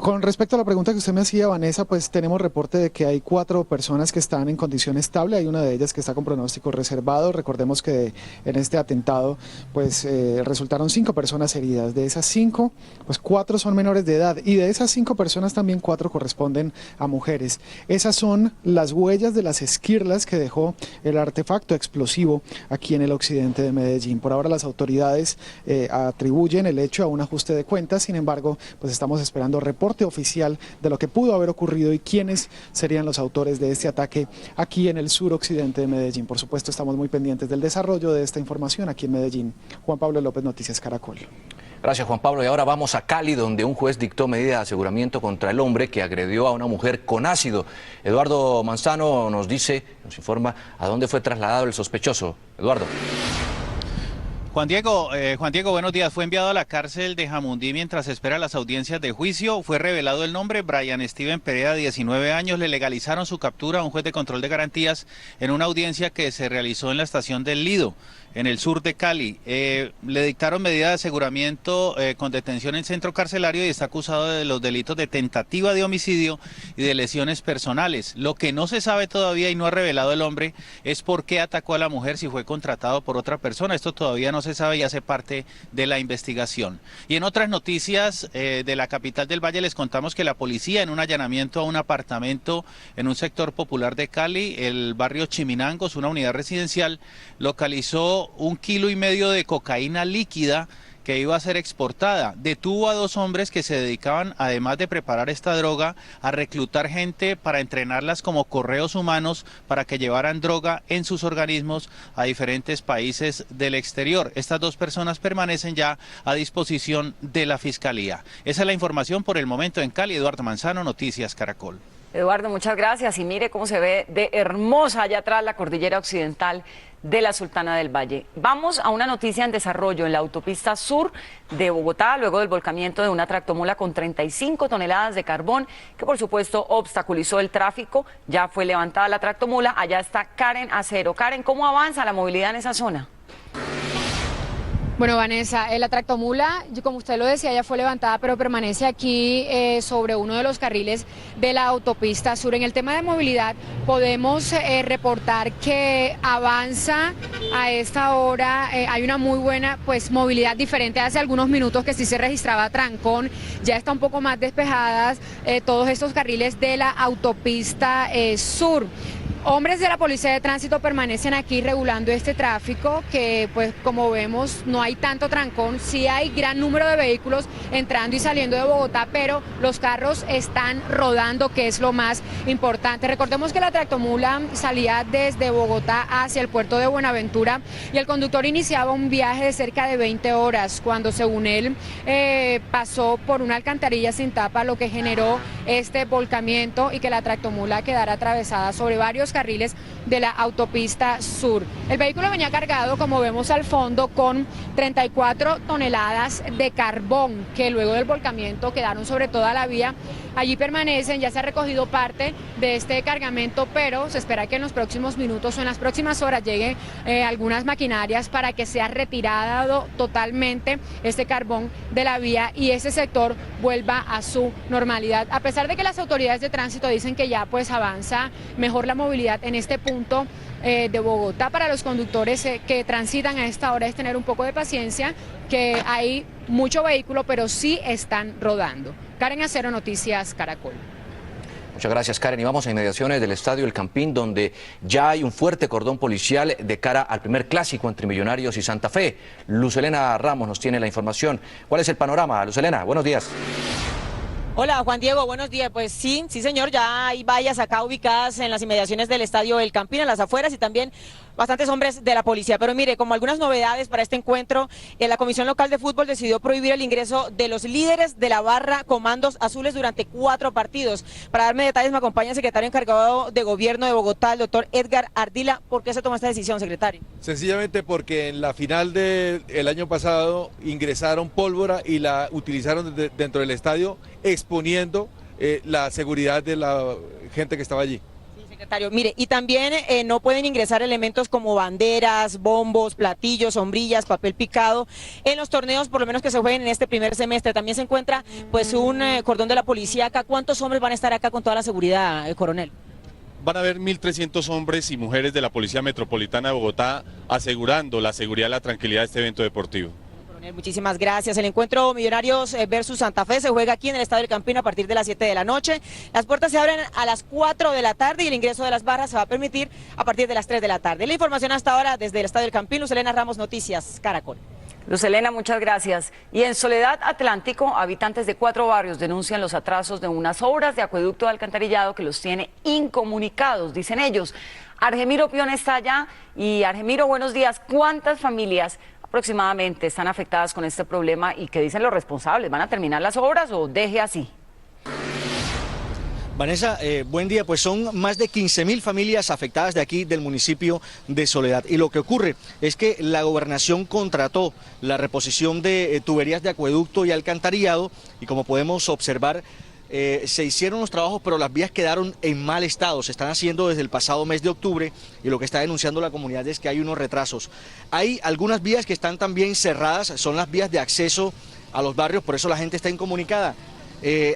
Con respecto a la pregunta que usted me hacía, Vanessa, pues tenemos reporte de que hay 4 personas que están en condición estable, hay una de ellas que está con pronóstico reservado. Recordemos que en este atentado pues resultaron 5 personas heridas. De esas 5, pues 4 son menores de edad, y de esas 5 personas también 4 corresponden a mujeres. Esas son las huellas de las esquirlas que dejó el artefacto explosivo aquí en el occidente de Medellín. Por ahora las autoridades atribuyen el hecho a un ajuste de cuentas. Sin embargo, pues estamos esperando reporte oficial de lo que pudo haber ocurrido y quiénes serían los autores de este ataque aquí en el suroccidente de Medellín. Por supuesto, estamos muy pendientes del desarrollo de esta información aquí en Medellín. Juan Pablo López, Noticias Caracol. Gracias, Juan Pablo. Y ahora vamos a Cali, donde un juez dictó medida de aseguramiento contra el hombre que agredió a una mujer con ácido. Eduardo Manzano nos informa a dónde fue trasladado el sospechoso. Eduardo. Juan Diego, buenos días. Fue enviado a la cárcel de Jamundí mientras espera las audiencias de juicio. Fue revelado el nombre, Brian Steven Pereira, 19 años. Le legalizaron su captura a un juez de control de garantías en una audiencia que se realizó en la estación del Lido. en el sur de Cali. Le dictaron medida de aseguramiento con detención en centro carcelario y está acusado de los delitos de tentativa de homicidio y de lesiones personales. Lo que no se sabe todavía y no ha revelado el hombre es por qué atacó a la mujer, si fue contratado por otra persona. Esto todavía no se sabe y hace parte de la investigación. Y en otras noticias de la capital del Valle les contamos que la policía, en un allanamiento a un apartamento en un sector popular de Cali, el barrio Chiminangos, una unidad residencial, localizó 1,5 kilos de cocaína líquida que iba a ser exportada. Detuvo a 2 hombres que se dedicaban, además de preparar esta droga, a reclutar gente para entrenarlas como correos humanos para que llevaran droga en sus organismos a diferentes países del exterior. Estas 2 personas permanecen ya a disposición de la Fiscalía. Esa es la información por el momento en Cali. Eduardo Manzano, Noticias Caracol. Eduardo, muchas gracias. Y mire cómo se ve de hermosa allá atrás la cordillera occidental de la Sultana del Valle. Vamos a una noticia en desarrollo en la autopista sur de Bogotá, luego del volcamiento de una tractomula con 35 toneladas de carbón, que por supuesto obstaculizó el tráfico. Ya fue levantada la tractomula. Allá está Karen Acero. Karen, ¿cómo avanza la movilidad en esa zona? Bueno, Vanessa, la tractomula, como usted lo decía, ya fue levantada, pero permanece aquí sobre uno de los carriles de la autopista sur. En el tema de movilidad, podemos reportar que avanza a esta hora. Hay una muy buena movilidad, diferente hace algunos minutos que sí se registraba trancón. Ya está un poco más despejadas todos estos carriles de la autopista sur. Hombres de la Policía de Tránsito permanecen aquí regulando este tráfico, que pues como vemos no hay tanto trancón, sí hay gran número de vehículos entrando y saliendo de Bogotá, pero los carros están rodando, que es lo más importante. Recordemos que la tractomula salía desde Bogotá hacia el puerto de Buenaventura y el conductor iniciaba un viaje de cerca de 20 horas cuando, según él, pasó por una alcantarilla sin tapa, lo que generó este volcamiento y que la tractomula quedara atravesada sobre varios carriles de la autopista sur. El vehículo venía cargado, como vemos al fondo, con 34 toneladas de carbón que luego del volcamiento quedaron sobre toda la vía. Allí permanecen, ya se ha recogido parte de este cargamento, pero se espera que en los próximos minutos o en las próximas horas lleguen algunas maquinarias para que sea retirado totalmente este carbón de la vía y ese sector vuelva a su normalidad. A pesar de que las autoridades de tránsito dicen que ya pues avanza mejor la movilidad en este punto de Bogotá, para los conductores que transitan a esta hora es tener un poco de paciencia, que hay mucho vehículo, pero sí están rodando. Karen Acero, Noticias Caracol. Muchas gracias, Karen. Y vamos a inmediaciones del Estadio El Campín, donde ya hay un fuerte cordón policial de cara al primer clásico entre Millonarios y Santa Fe. Luz Helena Ramos nos tiene la información. ¿Cuál es el panorama? Luz Helena, buenos días. Hola Juan Diego, buenos días. Pues sí señor, ya hay vallas acá ubicadas en las inmediaciones del Estadio El Campín, en las afueras, y también bastantes hombres de la policía. Pero mire, como algunas novedades para este encuentro, la Comisión Local de Fútbol decidió prohibir el ingreso de los líderes de la barra Comandos Azules durante 4 partidos. Para darme detalles me acompaña el secretario encargado de Gobierno de Bogotá, el doctor Edgar Ardila. ¿Por qué se toma esta decisión, secretario? Sencillamente porque en la final del año pasado ingresaron pólvora y la utilizaron dentro del estadio, exponiendo la seguridad de la gente que estaba allí. Secretario, mire, y también no pueden ingresar elementos como banderas, bombos, platillos, sombrillas, papel picado en los torneos, por lo menos que se jueguen en este primer semestre. También se encuentra pues un cordón de la policía acá. ¿Cuántos hombres van a estar acá con toda la seguridad, coronel? Van a haber 1.300 hombres y mujeres de la Policía Metropolitana de Bogotá asegurando la seguridad y la tranquilidad de este evento deportivo. Muchísimas gracias. El encuentro Millonarios versus Santa Fe se juega aquí en el Estadio del Campín a partir de las 7 de la noche. Las puertas se abren a las 4 de la tarde y el ingreso de las barras se va a permitir a partir de las 3 de la tarde. La información hasta ahora desde el Estadio del Campín. Luz Helena Ramos, Noticias Caracol. Luz Helena, muchas gracias. Y en Soledad Atlántico, habitantes de 4 barrios denuncian los atrasos de unas obras de acueducto de alcantarillado que los tiene incomunicados, dicen ellos. Argemiro Pion está allá. Y Argemiro, buenos días. ¿Cuántas familias aproximadamente están afectadas con este problema y qué dicen los responsables? ¿Van a terminar las obras o deje así? Vanessa, buen día. Pues son más de 15.000 familias afectadas de aquí del municipio de Soledad. Y lo que ocurre es que la gobernación contrató la reposición de tuberías de acueducto y alcantarillado y, como podemos observar, se hicieron los trabajos, pero las vías quedaron en mal estado. Se están haciendo desde el pasado mes de octubre y lo que está denunciando la comunidad es que hay unos retrasos. Hay algunas vías que están también cerradas, son las vías de acceso a los barrios, por eso la gente está incomunicada.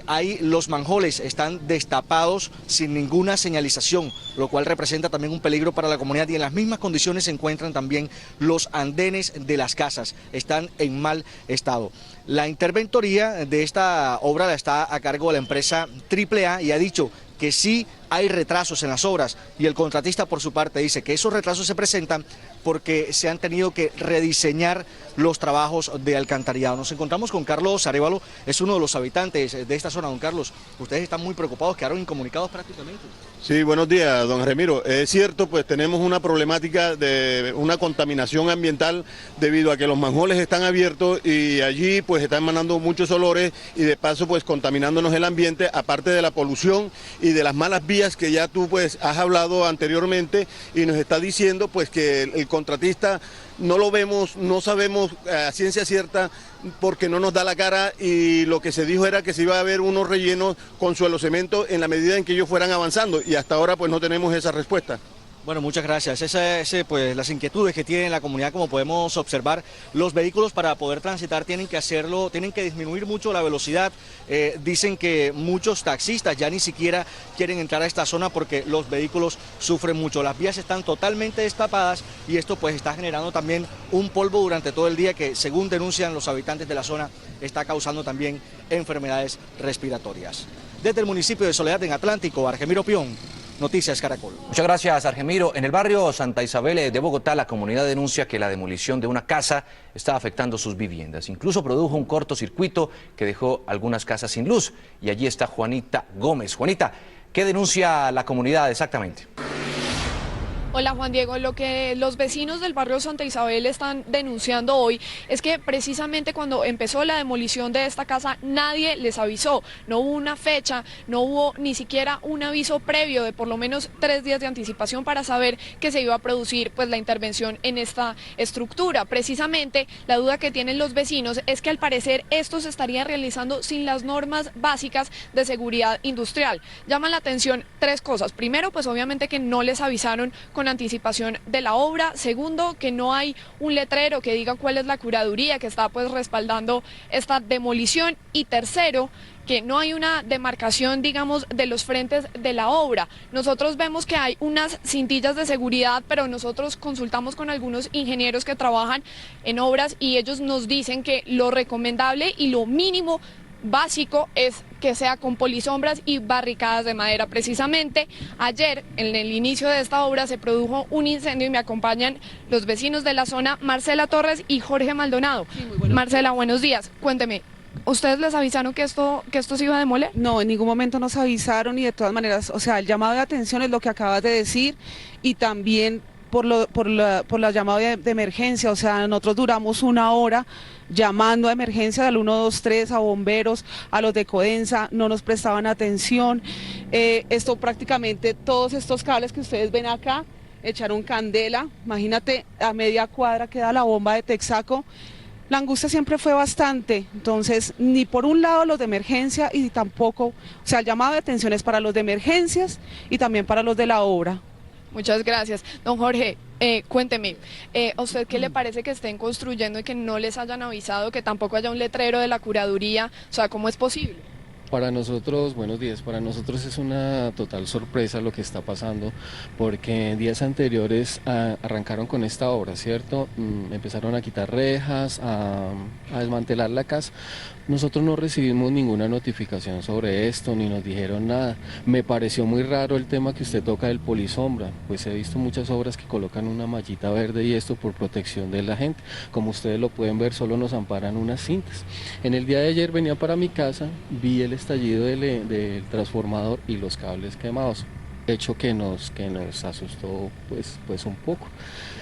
Ahí los manjoles están destapados sin ninguna señalización, lo cual representa también un peligro para la comunidad, y en las mismas condiciones se encuentran también los andenes de las casas, están en mal estado. La interventoría de esta obra está a cargo de la empresa AAA y ha dicho que sí hay retrasos en las obras, y el contratista por su parte dice que esos retrasos se presentan porque se han tenido que rediseñar los trabajos de alcantarillado. Nos encontramos con Carlos Arévalo, es uno de los habitantes de esta zona. Don Carlos, ustedes están muy preocupados, quedaron incomunicados prácticamente. Sí, buenos días, don Remiro. Es cierto, pues tenemos una problemática de una contaminación ambiental debido a que los manjoles están abiertos y allí pues están emanando muchos olores y de paso pues contaminándonos el ambiente, aparte de la polución y de las malas vías que ya tú pues has hablado anteriormente, y nos está diciendo pues que el contratista no lo vemos, no sabemos a ciencia cierta porque no nos da la cara, y lo que se dijo era que se iba a haber unos rellenos con suelo cemento en la medida en que ellos fueran avanzando, y hasta ahora pues no tenemos esa respuesta. Bueno, muchas gracias. Pues las inquietudes que tiene la comunidad, como podemos observar, los vehículos para poder transitar tienen que hacerlo, tienen que disminuir mucho la velocidad. Dicen que muchos taxistas ya ni siquiera quieren entrar a esta zona porque los vehículos sufren mucho. Las vías están totalmente destapadas y esto pues está generando también un polvo durante todo el día que, según denuncian los habitantes de la zona, está causando también enfermedades respiratorias. Desde el municipio de Soledad, en Atlántico, Argemiro Pion, Noticias Caracol. Muchas gracias, Argemiro. En el barrio Santa Isabel de Bogotá, la comunidad denuncia que la demolición de una casa está afectando sus viviendas. Incluso produjo un cortocircuito que dejó algunas casas sin luz. Y allí está Juanita Gómez. Juanita, ¿qué denuncia la comunidad exactamente? Hola Juan Diego, lo que los vecinos del barrio Santa Isabel están denunciando hoy es que precisamente cuando empezó la demolición de esta casa nadie les avisó, no hubo una fecha, no hubo ni siquiera un aviso previo de por lo menos 3 días de anticipación para saber que se iba a producir pues la intervención en esta estructura. Precisamente la duda que tienen los vecinos es que al parecer esto se estaría realizando sin las normas básicas de seguridad industrial. Llaman la atención 3 cosas. Primero, pues obviamente que no les avisaron con anticipación de la obra. Segundo, que no hay un letrero que diga cuál es la curaduría que está pues respaldando esta demolición. Y tercero, que no hay una demarcación, digamos, de los frentes de la obra. Nosotros vemos que hay unas cintillas de seguridad, pero nosotros consultamos con algunos ingenieros que trabajan en obras y ellos nos dicen que lo recomendable y lo mínimo básico es que sea con polisombras y barricadas de madera. Precisamente ayer, en el inicio de esta obra, se produjo un incendio y me acompañan los vecinos de la zona, Marcela Torres y Jorge Maldonado. Sí, Marcela, buenos días. Cuénteme, ¿ustedes les avisaron que esto se iba a demoler? No, en ningún momento nos avisaron y de todas maneras, o sea, el llamado de atención es lo que acabas de decir y también por la llamada de emergencia, o sea, nosotros duramos 1 hora llamando a emergencia al 123, a bomberos, a los de Codensa, no nos prestaban atención. Esto prácticamente, todos estos cables que ustedes ven acá, echaron candela, imagínate, a media cuadra queda la bomba de Texaco. La angustia siempre fue bastante, entonces ni por un lado los de emergencia y tampoco, o sea, el llamado de atención es para los de emergencias y también para los de la obra. Muchas gracias. Don Jorge, cuénteme, ¿a usted qué le parece que estén construyendo y que no les hayan avisado, que tampoco haya un letrero de la curaduría? O sea, ¿cómo es posible? Para nosotros, buenos días, para nosotros es una total sorpresa lo que está pasando, porque en días anteriores arrancaron con esta obra, ¿cierto? Empezaron a quitar rejas, a desmantelar la casa. Nosotros no recibimos ninguna notificación sobre esto, ni nos dijeron nada. Me pareció muy raro el tema que usted toca del polisombra, pues he visto muchas obras que colocan una mallita verde y esto por protección de la gente. Como ustedes lo pueden ver, solo nos amparan unas cintas. En el día de ayer venía para mi casa, vi el estallido del transformador y los cables quemados, hecho que nos asustó pues un poco.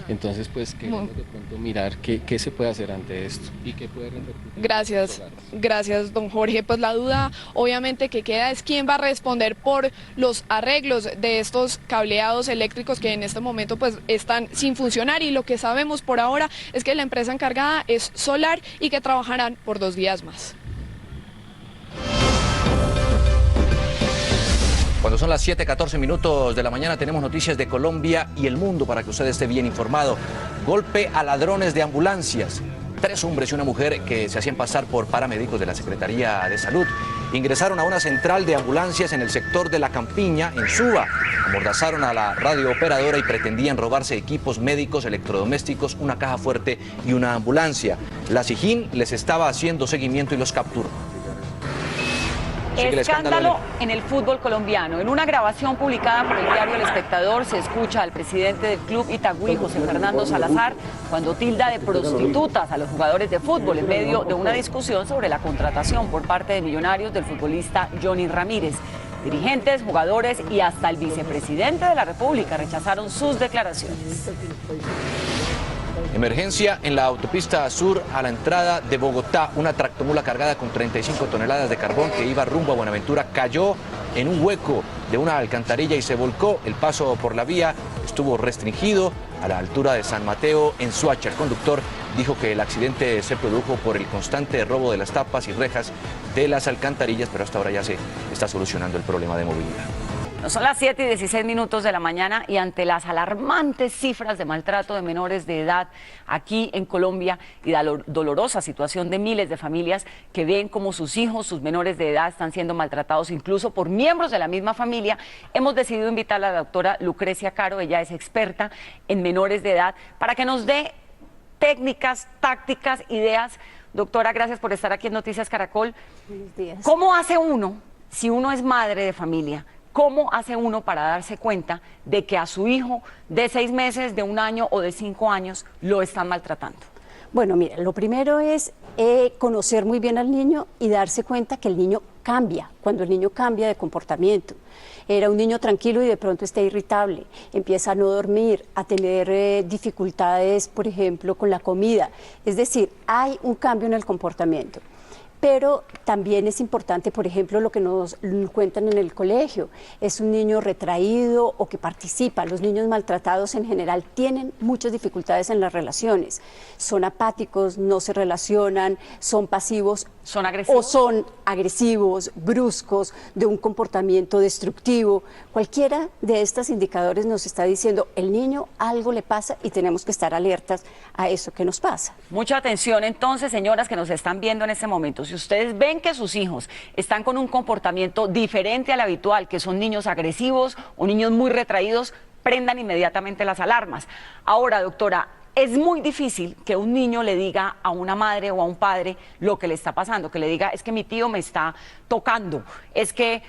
Entonces pues queremos de pronto mirar qué se puede hacer ante esto y qué puede repercutir. Gracias don Jorge. Pues la duda obviamente que queda es quién va a responder por los arreglos de estos cableados eléctricos que en este momento pues están sin funcionar, y lo que sabemos por ahora es que la empresa encargada es Solar y que trabajarán por 2 días más. Cuando son las 7:14 minutos de la mañana tenemos noticias de Colombia y el mundo para que usted esté bien informado. Golpe a ladrones de ambulancias. 3 hombres y una mujer que se hacían pasar por paramédicos de la Secretaría de Salud ingresaron a una central de ambulancias en el sector de La Campiña, en Suba. Amordazaron a la radiooperadora y pretendían robarse equipos médicos, electrodomésticos, una caja fuerte y una ambulancia. La SIJIN les estaba haciendo seguimiento y los capturó. Escándalo en el fútbol colombiano. En una grabación publicada por el diario El Espectador se escucha al presidente del club Itagüí, José Fernando Salazar, cuando tilda de prostitutas a los jugadores de fútbol en medio de una discusión sobre la contratación por parte de Millonarios del futbolista Johnny Ramírez. Dirigentes, jugadores y hasta el vicepresidente de la República rechazaron sus declaraciones. Emergencia en la autopista sur a la entrada de Bogotá. Una tractomula cargada con 35 toneladas de carbón que iba rumbo a Buenaventura cayó en un hueco de una alcantarilla y se volcó. El paso por la vía estuvo restringido a la altura de San Mateo en Soacha. El conductor dijo que el accidente se produjo por el constante robo de las tapas y rejas de las alcantarillas, pero hasta ahora ya se está solucionando el problema de movilidad. Son las 7:16 de la mañana y ante las alarmantes cifras de maltrato de menores de edad aquí en Colombia y la dolorosa situación de miles de familias que ven como sus hijos, sus menores de edad están siendo maltratados incluso por miembros de la misma familia, hemos decidido invitar a la doctora Lucrecia Caro, ella es experta en menores de edad, para que nos dé técnicas, tácticas, ideas. Doctora, gracias por estar aquí en Noticias Caracol. Buenos días. ¿Cómo hace uno, si uno es madre de familia, cómo hace uno para darse cuenta de que a su hijo de 6 meses, de 1 año o de 5 años lo están maltratando? Bueno, mira, lo primero es conocer muy bien al niño y darse cuenta que el niño cambia, cuando el niño cambia de comportamiento. Era un niño tranquilo y de pronto está irritable, empieza a no dormir, a tener dificultades, por ejemplo, con la comida. Es decir, hay un cambio en el comportamiento. Pero también es importante, por ejemplo, lo que nos cuentan en el colegio. Es un niño retraído o que participa. Los niños maltratados en general tienen muchas dificultades en las relaciones. Son apáticos, no se relacionan, son pasivos. ¿Son agresivos? O son agresivos, bruscos, de un comportamiento destructivo. Cualquiera de estos indicadores nos está diciendo, el niño algo le pasa y tenemos que estar alertas a eso que nos pasa. Mucha atención entonces, señoras que nos están viendo en este momento. Si ustedes ven que sus hijos están con un comportamiento diferente al habitual, que son niños agresivos o niños muy retraídos, prendan inmediatamente las alarmas. Ahora, doctora, es muy difícil que un niño le diga a una madre o a un padre lo que le está pasando, que le diga, es que mi tío me está tocando, es que,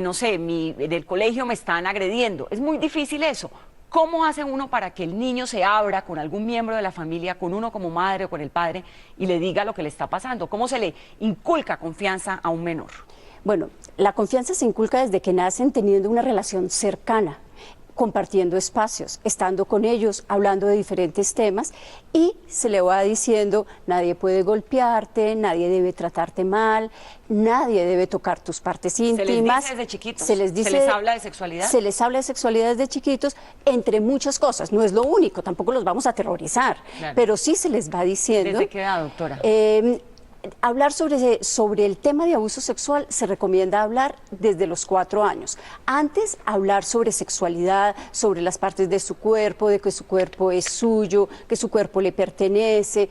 no sé, del colegio me están agrediendo. Es muy difícil eso. ¿Cómo hace uno para que el niño se abra con algún miembro de la familia, con uno como madre o con el padre, y le diga lo que le está pasando? ¿Cómo se le inculca confianza a un menor? Bueno, la confianza se inculca desde que nacen teniendo una relación cercana, compartiendo espacios, estando con ellos, hablando de diferentes temas, y se le va diciendo, nadie puede golpearte, nadie debe tratarte mal, nadie debe tocar tus partes íntimas. ¿Se les dice desde chiquitos? ¿Se les habla de sexualidad? Se les habla de sexualidad desde chiquitos, entre muchas cosas. No es lo único, tampoco los vamos a aterrorizar, claro, pero sí se les va diciendo. ¿Desde qué edad, doctora? Hablar sobre el tema de abuso sexual se recomienda hablar desde los 4 años. Antes, hablar sobre sexualidad, sobre las partes de su cuerpo, de que su cuerpo es suyo, que su cuerpo le pertenece,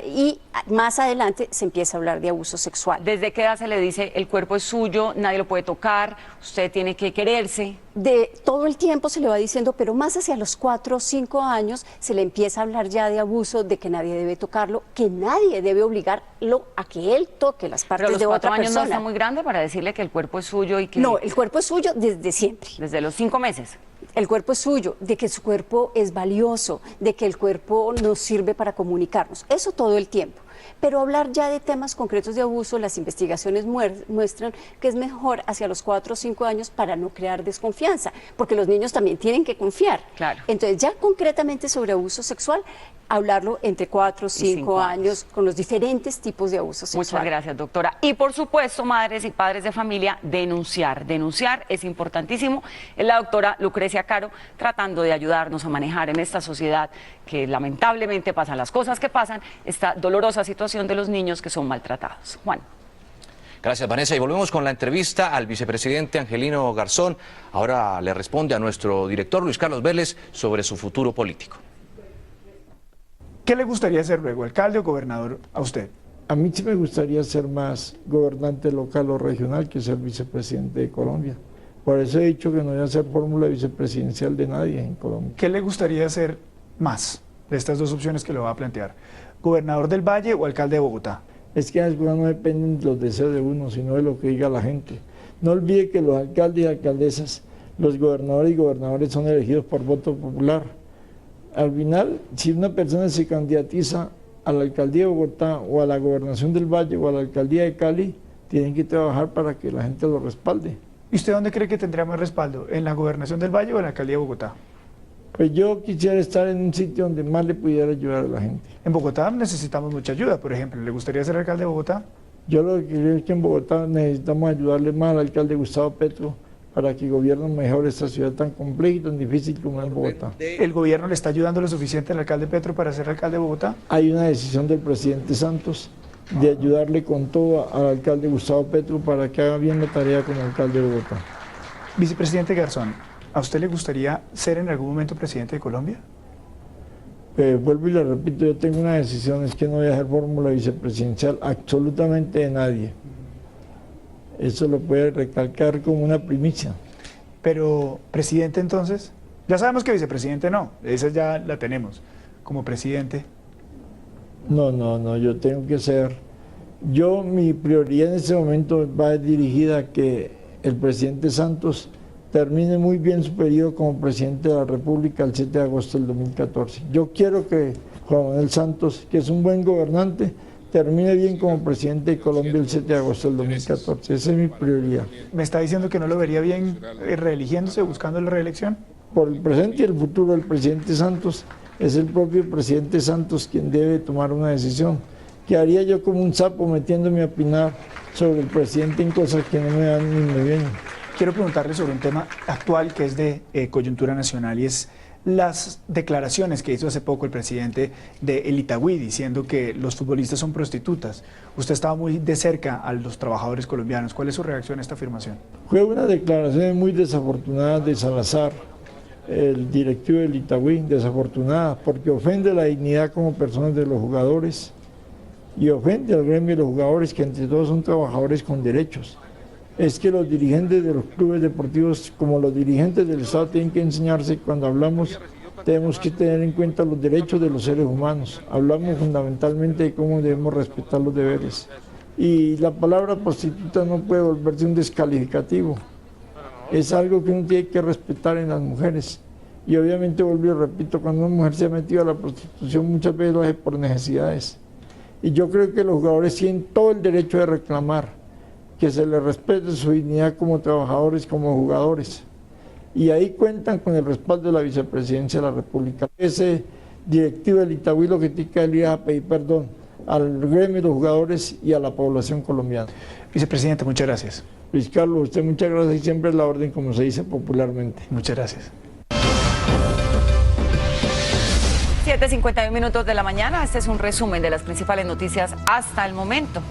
y más adelante se empieza a hablar de abuso sexual. ¿Desde qué edad se le dice el cuerpo es suyo, nadie lo puede tocar, usted tiene que quererse? De todo el tiempo se le va diciendo, pero más hacia los 4 o 5 años se le empieza a hablar ya de abuso, de que nadie debe tocarlo, que nadie debe obligarlo a que él toque las partes de otra persona. ¿Pero los 4 años no está muy grande para decirle que el cuerpo es suyo y que...? No, el cuerpo es suyo desde siempre. ¿Desde los 5 meses? El cuerpo es suyo, de que su cuerpo es valioso, de que el cuerpo nos sirve para comunicarnos, eso todo el tiempo. Pero hablar ya de temas concretos de abuso, las investigaciones muestran que es mejor hacia los 4 o 5 años para no crear desconfianza, porque los niños también tienen que confiar. Claro. Entonces ya concretamente sobre abuso sexual, hablarlo entre 4 o 5 años con los diferentes tipos de abuso sexual. Muchas gracias, doctora. Y por supuesto, madres y padres de familia, denunciar. Denunciar es importantísimo. Es la doctora Lucrecia Caro tratando de ayudarnos a manejar en esta sociedad que lamentablemente pasan las cosas que pasan, esta dolorosa situación de los niños que son maltratados. Juan. Gracias, Vanessa. Y volvemos con la entrevista al vicepresidente Angelino Garzón. Ahora le responde a nuestro director Luis Carlos Vélez sobre su futuro político. ¿Qué le gustaría ser luego, alcalde o gobernador a usted? A mí sí me gustaría ser más gobernante local o regional que ser vicepresidente de Colombia. Por eso he dicho que no voy a hacer fórmula vicepresidencial de nadie en Colombia. ¿Qué le gustaría ser más de estas dos opciones que le va a plantear? ¿Gobernador del Valle o alcalde de Bogotá? Es que no dependen de los deseos de uno, sino de lo que diga la gente. No olvide que los alcaldes y alcaldesas, los gobernadores y gobernadores son elegidos por voto popular. Al final, si una persona se candidatiza a la alcaldía de Bogotá o a la gobernación del Valle o a la alcaldía de Cali, tienen que trabajar para que la gente lo respalde. ¿Y usted dónde cree que tendría más respaldo? ¿En la gobernación del Valle o en la alcaldía de Bogotá? Pues yo quisiera estar en un sitio donde más le pudiera ayudar a la gente. En Bogotá necesitamos mucha ayuda, por ejemplo. ¿Le gustaría ser alcalde de Bogotá? Yo lo que creo es que en Bogotá necesitamos ayudarle más al alcalde Gustavo Petro para que gobierne mejor esta ciudad tan compleja y tan difícil como es Bogotá. ¿El gobierno le está ayudando lo suficiente al alcalde Petro para ser alcalde de Bogotá? Hay una decisión del presidente Santos de ayudarle con todo al alcalde Gustavo Petro para que haga bien la tarea como alcalde de Bogotá. Vicepresidente Garzón, ¿a usted le gustaría ser en algún momento presidente de Colombia? Vuelvo y le repito, yo tengo una decisión, es que no voy a hacer fórmula vicepresidencial absolutamente de nadie. Eso lo puede recalcar como una primicia. Pero, presidente entonces, ya sabemos que vicepresidente no, esa ya la tenemos. Como presidente. No, yo tengo que ser... mi prioridad en este momento va dirigida a que el presidente Santos termine muy bien su periodo como presidente de la República el 7 de agosto del 2014. Yo quiero que Juan Manuel Santos, que es un buen gobernante, termine bien como presidente de Colombia el 7 de agosto del 2014. Esa es mi prioridad. ¿Me está diciendo que no lo vería bien reeligiéndose, buscando la reelección? Por el presente y el futuro del presidente Santos, es el propio presidente Santos quien debe tomar una decisión. ¿Qué haría yo como un sapo metiéndome a opinar sobre el presidente en cosas que no me dan ni me vienen? Quiero preguntarle sobre un tema actual que es de coyuntura nacional y es las declaraciones que hizo hace poco el presidente de El Itagüí diciendo que los futbolistas son prostitutas. Usted estaba muy de cerca a los trabajadores colombianos. ¿Cuál es su reacción a esta afirmación? Fue una declaración muy desafortunada de Salazar, el directivo del Itagüí, desafortunada porque ofende la dignidad como personas de los jugadores y ofende al gremio de los jugadores que entre todos son trabajadores con derechos. Es que los dirigentes de los clubes deportivos, como los dirigentes del Estado, tienen que enseñarse cuando hablamos, tenemos que tener en cuenta los derechos de los seres humanos. Hablamos fundamentalmente de cómo debemos respetar los deberes. Y la palabra prostituta no puede volverse un descalificativo. Es algo que uno tiene que respetar en las mujeres. Y obviamente, vuelvo y repito, cuando una mujer se ha metido a la prostitución, muchas veces lo hace por necesidades. Y yo creo que los jugadores tienen todo el derecho de reclamar que se les respete su dignidad como trabajadores, como jugadores. Y ahí cuentan con el respaldo de la vicepresidencia de la República. Ese directivo del Itagüí lo que tiene que ir a pedir perdón al gremio de los jugadores y a la población colombiana. Vicepresidente, muchas gracias. Luis Carlos, usted muchas gracias y siempre es la orden, como se dice popularmente. Muchas gracias. 7:51 minutos de la mañana. Este es un resumen de las principales noticias hasta el momento.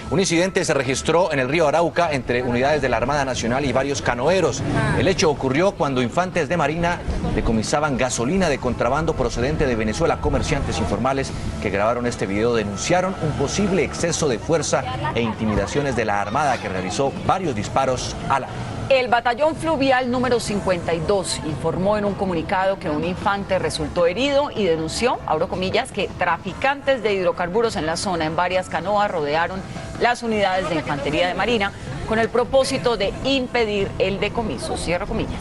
Un incidente se registró en el río Arauca entre unidades de la Armada Nacional y varios canoeros. El hecho ocurrió cuando infantes de Marina decomisaban gasolina de contrabando procedente de Venezuela. Comerciantes informales que grabaron este video denunciaron un posible exceso de fuerza e intimidaciones de la Armada, que realizó varios disparos al aire. El batallón fluvial número 52 informó en un comunicado que un infante resultó herido y denunció, abro comillas, que traficantes de hidrocarburos en la zona en varias canoas rodearon las unidades de infantería de Marina con el propósito de impedir el decomiso, cierro comillas.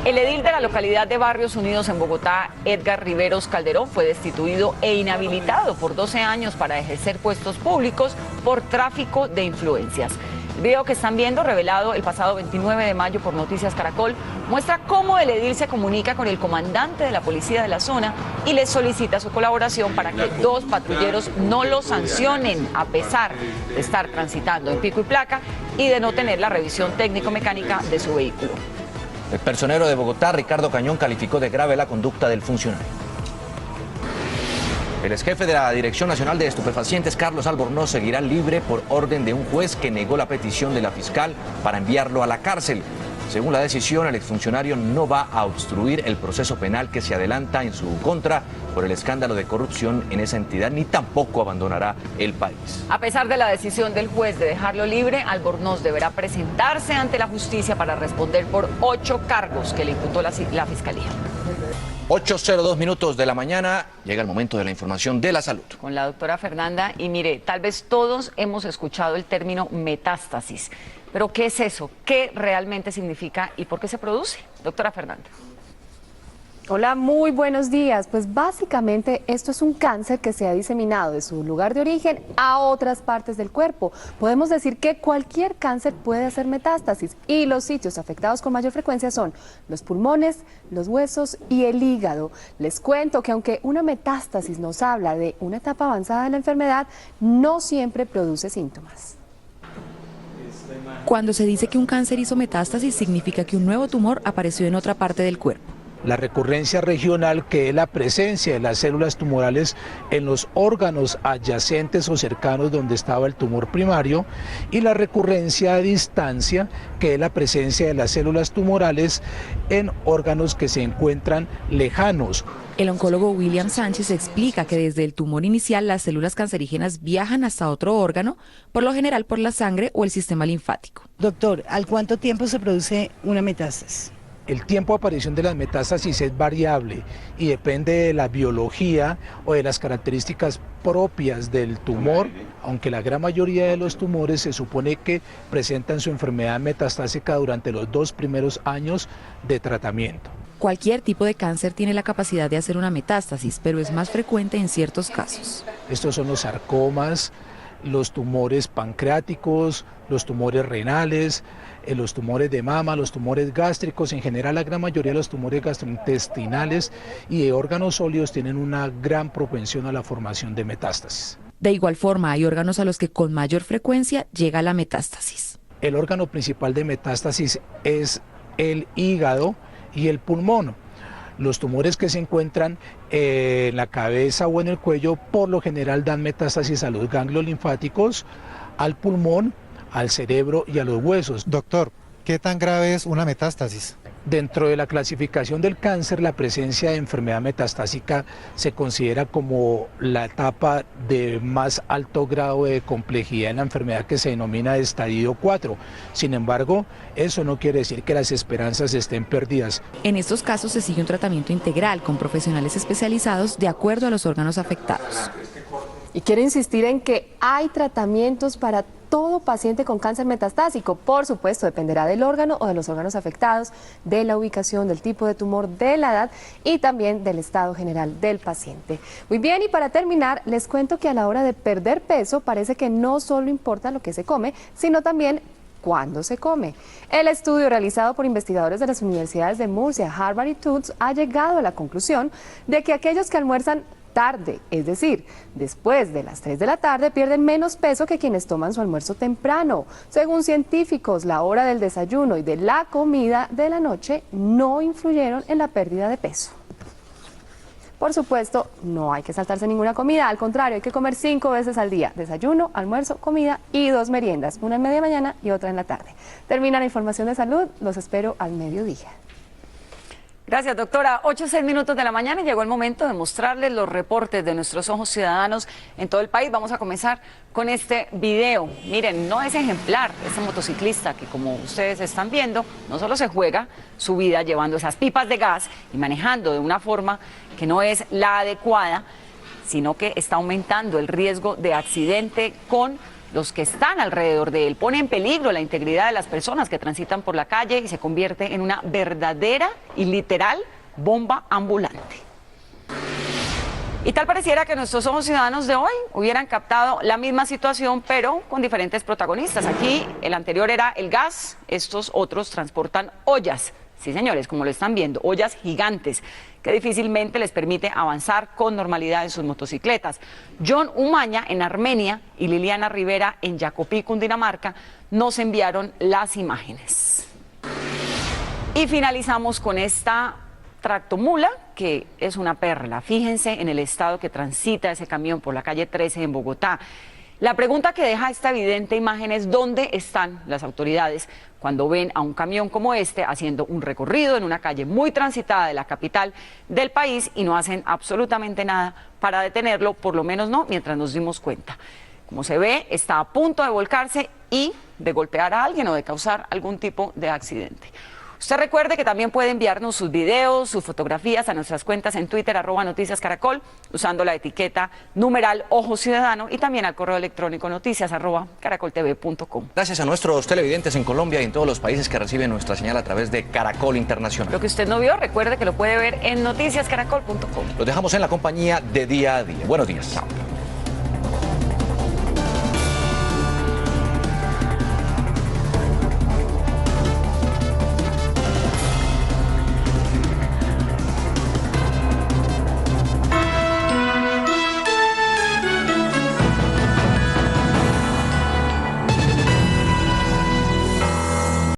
El edil de la localidad de Barrios Unidos en Bogotá, Edgar Riveros Calderón, fue destituido e inhabilitado por 12 años para ejercer puestos públicos por tráfico de influencias. El video que están viendo, revelado el pasado 29 de mayo por Noticias Caracol, muestra cómo el edil se comunica con el comandante de la policía de la zona y le solicita su colaboración para que dos patrulleros no lo sancionen, a pesar de estar transitando en pico y placa y de no tener la revisión técnico-mecánica de su vehículo. El personero de Bogotá, Ricardo Cañón, calificó de grave la conducta del funcionario. El exjefe de la Dirección Nacional de Estupefacientes, Carlos Albornoz, seguirá libre por orden de un juez que negó la petición de la fiscal para enviarlo a la cárcel. Según la decisión, el exfuncionario no va a obstruir el proceso penal que se adelanta en su contra por el escándalo de corrupción en esa entidad, ni tampoco abandonará el país. A pesar de la decisión del juez de dejarlo libre, Albornoz deberá presentarse ante la justicia para responder por 8 cargos que le imputó la fiscalía. 8:02 minutos de la mañana, llega el momento de la información de la salud. Con la doctora Fernanda, y mire, tal vez todos hemos escuchado el término metástasis, pero ¿qué es eso? ¿Qué realmente significa y por qué se produce? Doctora Fernanda. Hola, muy buenos días. Pues básicamente esto es un cáncer que se ha diseminado de su lugar de origen a otras partes del cuerpo. Podemos decir que cualquier cáncer puede hacer metástasis y los sitios afectados con mayor frecuencia son los pulmones, los huesos y el hígado. Les cuento que aunque una metástasis nos habla de una etapa avanzada de la enfermedad, no siempre produce síntomas. Cuando se dice que un cáncer hizo metástasis, significa que un nuevo tumor apareció en otra parte del cuerpo. La recurrencia regional, que es la presencia de las células tumorales en los órganos adyacentes o cercanos donde estaba el tumor primario, y la recurrencia a distancia, que es la presencia de las células tumorales en órganos que se encuentran lejanos. El oncólogo William Sánchez explica que desde el tumor inicial las células cancerígenas viajan hasta otro órgano, por lo general por la sangre o el sistema linfático. Doctor, ¿al cuánto tiempo se produce una metástasis? El tiempo de aparición de las metástasis es variable y depende de la biología o de las características propias del tumor, aunque la gran mayoría de los tumores se supone que presentan su enfermedad metastásica durante los 2 primeros años de tratamiento. Cualquier tipo de cáncer tiene la capacidad de hacer una metástasis, pero es más frecuente en ciertos casos. Estos son los sarcomas, los tumores pancreáticos, los tumores renales, los tumores de mama, los tumores gástricos, en general la gran mayoría de los tumores gastrointestinales y de órganos sólidos tienen una gran propensión a la formación de metástasis. De igual forma, hay órganos a los que con mayor frecuencia llega la metástasis. El órgano principal de metástasis es el hígado y el pulmón. Los tumores que se encuentran en la cabeza o en el cuello por lo general dan metástasis a los ganglios linfáticos, al pulmón, al cerebro y a los huesos. Doctor, ¿qué tan grave es una metástasis? Dentro de la clasificación del cáncer, la presencia de enfermedad metastásica se considera como la etapa de más alto grado de complejidad en la enfermedad, que se denomina estadio 4. Sin embargo, eso no quiere decir que las esperanzas estén perdidas. En estos casos se sigue un tratamiento integral con profesionales especializados de acuerdo a los órganos afectados. Y quiero insistir en que hay tratamientos para todo paciente con cáncer metastásico. Por supuesto, dependerá del órgano o de los órganos afectados, de la ubicación, del tipo de tumor, de la edad y también del estado general del paciente. Muy bien, y para terminar, les cuento que a la hora de perder peso parece que no solo importa lo que se come, sino también cuándo se come. El estudio realizado por investigadores de las universidades de Murcia, Harvard y Tufts ha llegado a la conclusión de que aquellos que almuerzan tarde, es decir, después de las 3 de la tarde, pierden menos peso que quienes toman su almuerzo temprano. Según científicos, la hora del desayuno y de la comida de la noche no influyeron en la pérdida de peso. Por supuesto, no hay que saltarse ninguna comida, al contrario, hay que comer 5 veces al día: desayuno, almuerzo, comida y 2 meriendas, una en media mañana y otra en la tarde. Termina la información de salud, los espero al mediodía. Gracias, doctora. 8:06 minutos de la mañana y llegó el momento de mostrarles los reportes de nuestros ojos ciudadanos en todo el país. Vamos a comenzar con este video. Miren, no es ejemplar este motociclista que, como ustedes están viendo, no solo se juega su vida llevando esas pipas de gas y manejando de una forma que no es la adecuada, sino que está aumentando el riesgo de accidente con los que están alrededor de él. Pone en peligro la integridad de las personas que transitan por la calle y se convierte en una verdadera y literal bomba ambulante. Y tal pareciera que nuestros ojos ciudadanos de hoy hubieran captado la misma situación, pero con diferentes protagonistas. Aquí el anterior era el gas, estos otros transportan ollas. Sí, señores, como lo están viendo, ollas gigantes que difícilmente les permite avanzar con normalidad en sus motocicletas. John Umaña en Armenia y Liliana Rivera en Jacopí, Cundinamarca, nos enviaron las imágenes. Y finalizamos con esta tractomula, que es una perla. Fíjense en el estado que transita ese camión por la calle 13 en Bogotá. La pregunta que deja esta evidente imagen es ¿dónde están las autoridades cuando ven a un camión como este haciendo un recorrido en una calle muy transitada de la capital del país y no hacen absolutamente nada para detenerlo, por lo menos no mientras nos dimos cuenta? Como se ve, está a punto de volcarse y de golpear a alguien o de causar algún tipo de accidente. Usted recuerde que también puede enviarnos sus videos, sus fotografías a nuestras cuentas en Twitter, @noticiascaracol, usando la etiqueta #Ojo Ciudadano, y también al correo electrónico noticias@caracoltv.com. Gracias a nuestros televidentes en Colombia y en todos los países que reciben nuestra señal a través de Caracol Internacional. Lo que usted no vio, recuerde que lo puede ver en noticiascaracol.com. Los dejamos en la compañía de Día a Día. Buenos días. Chao.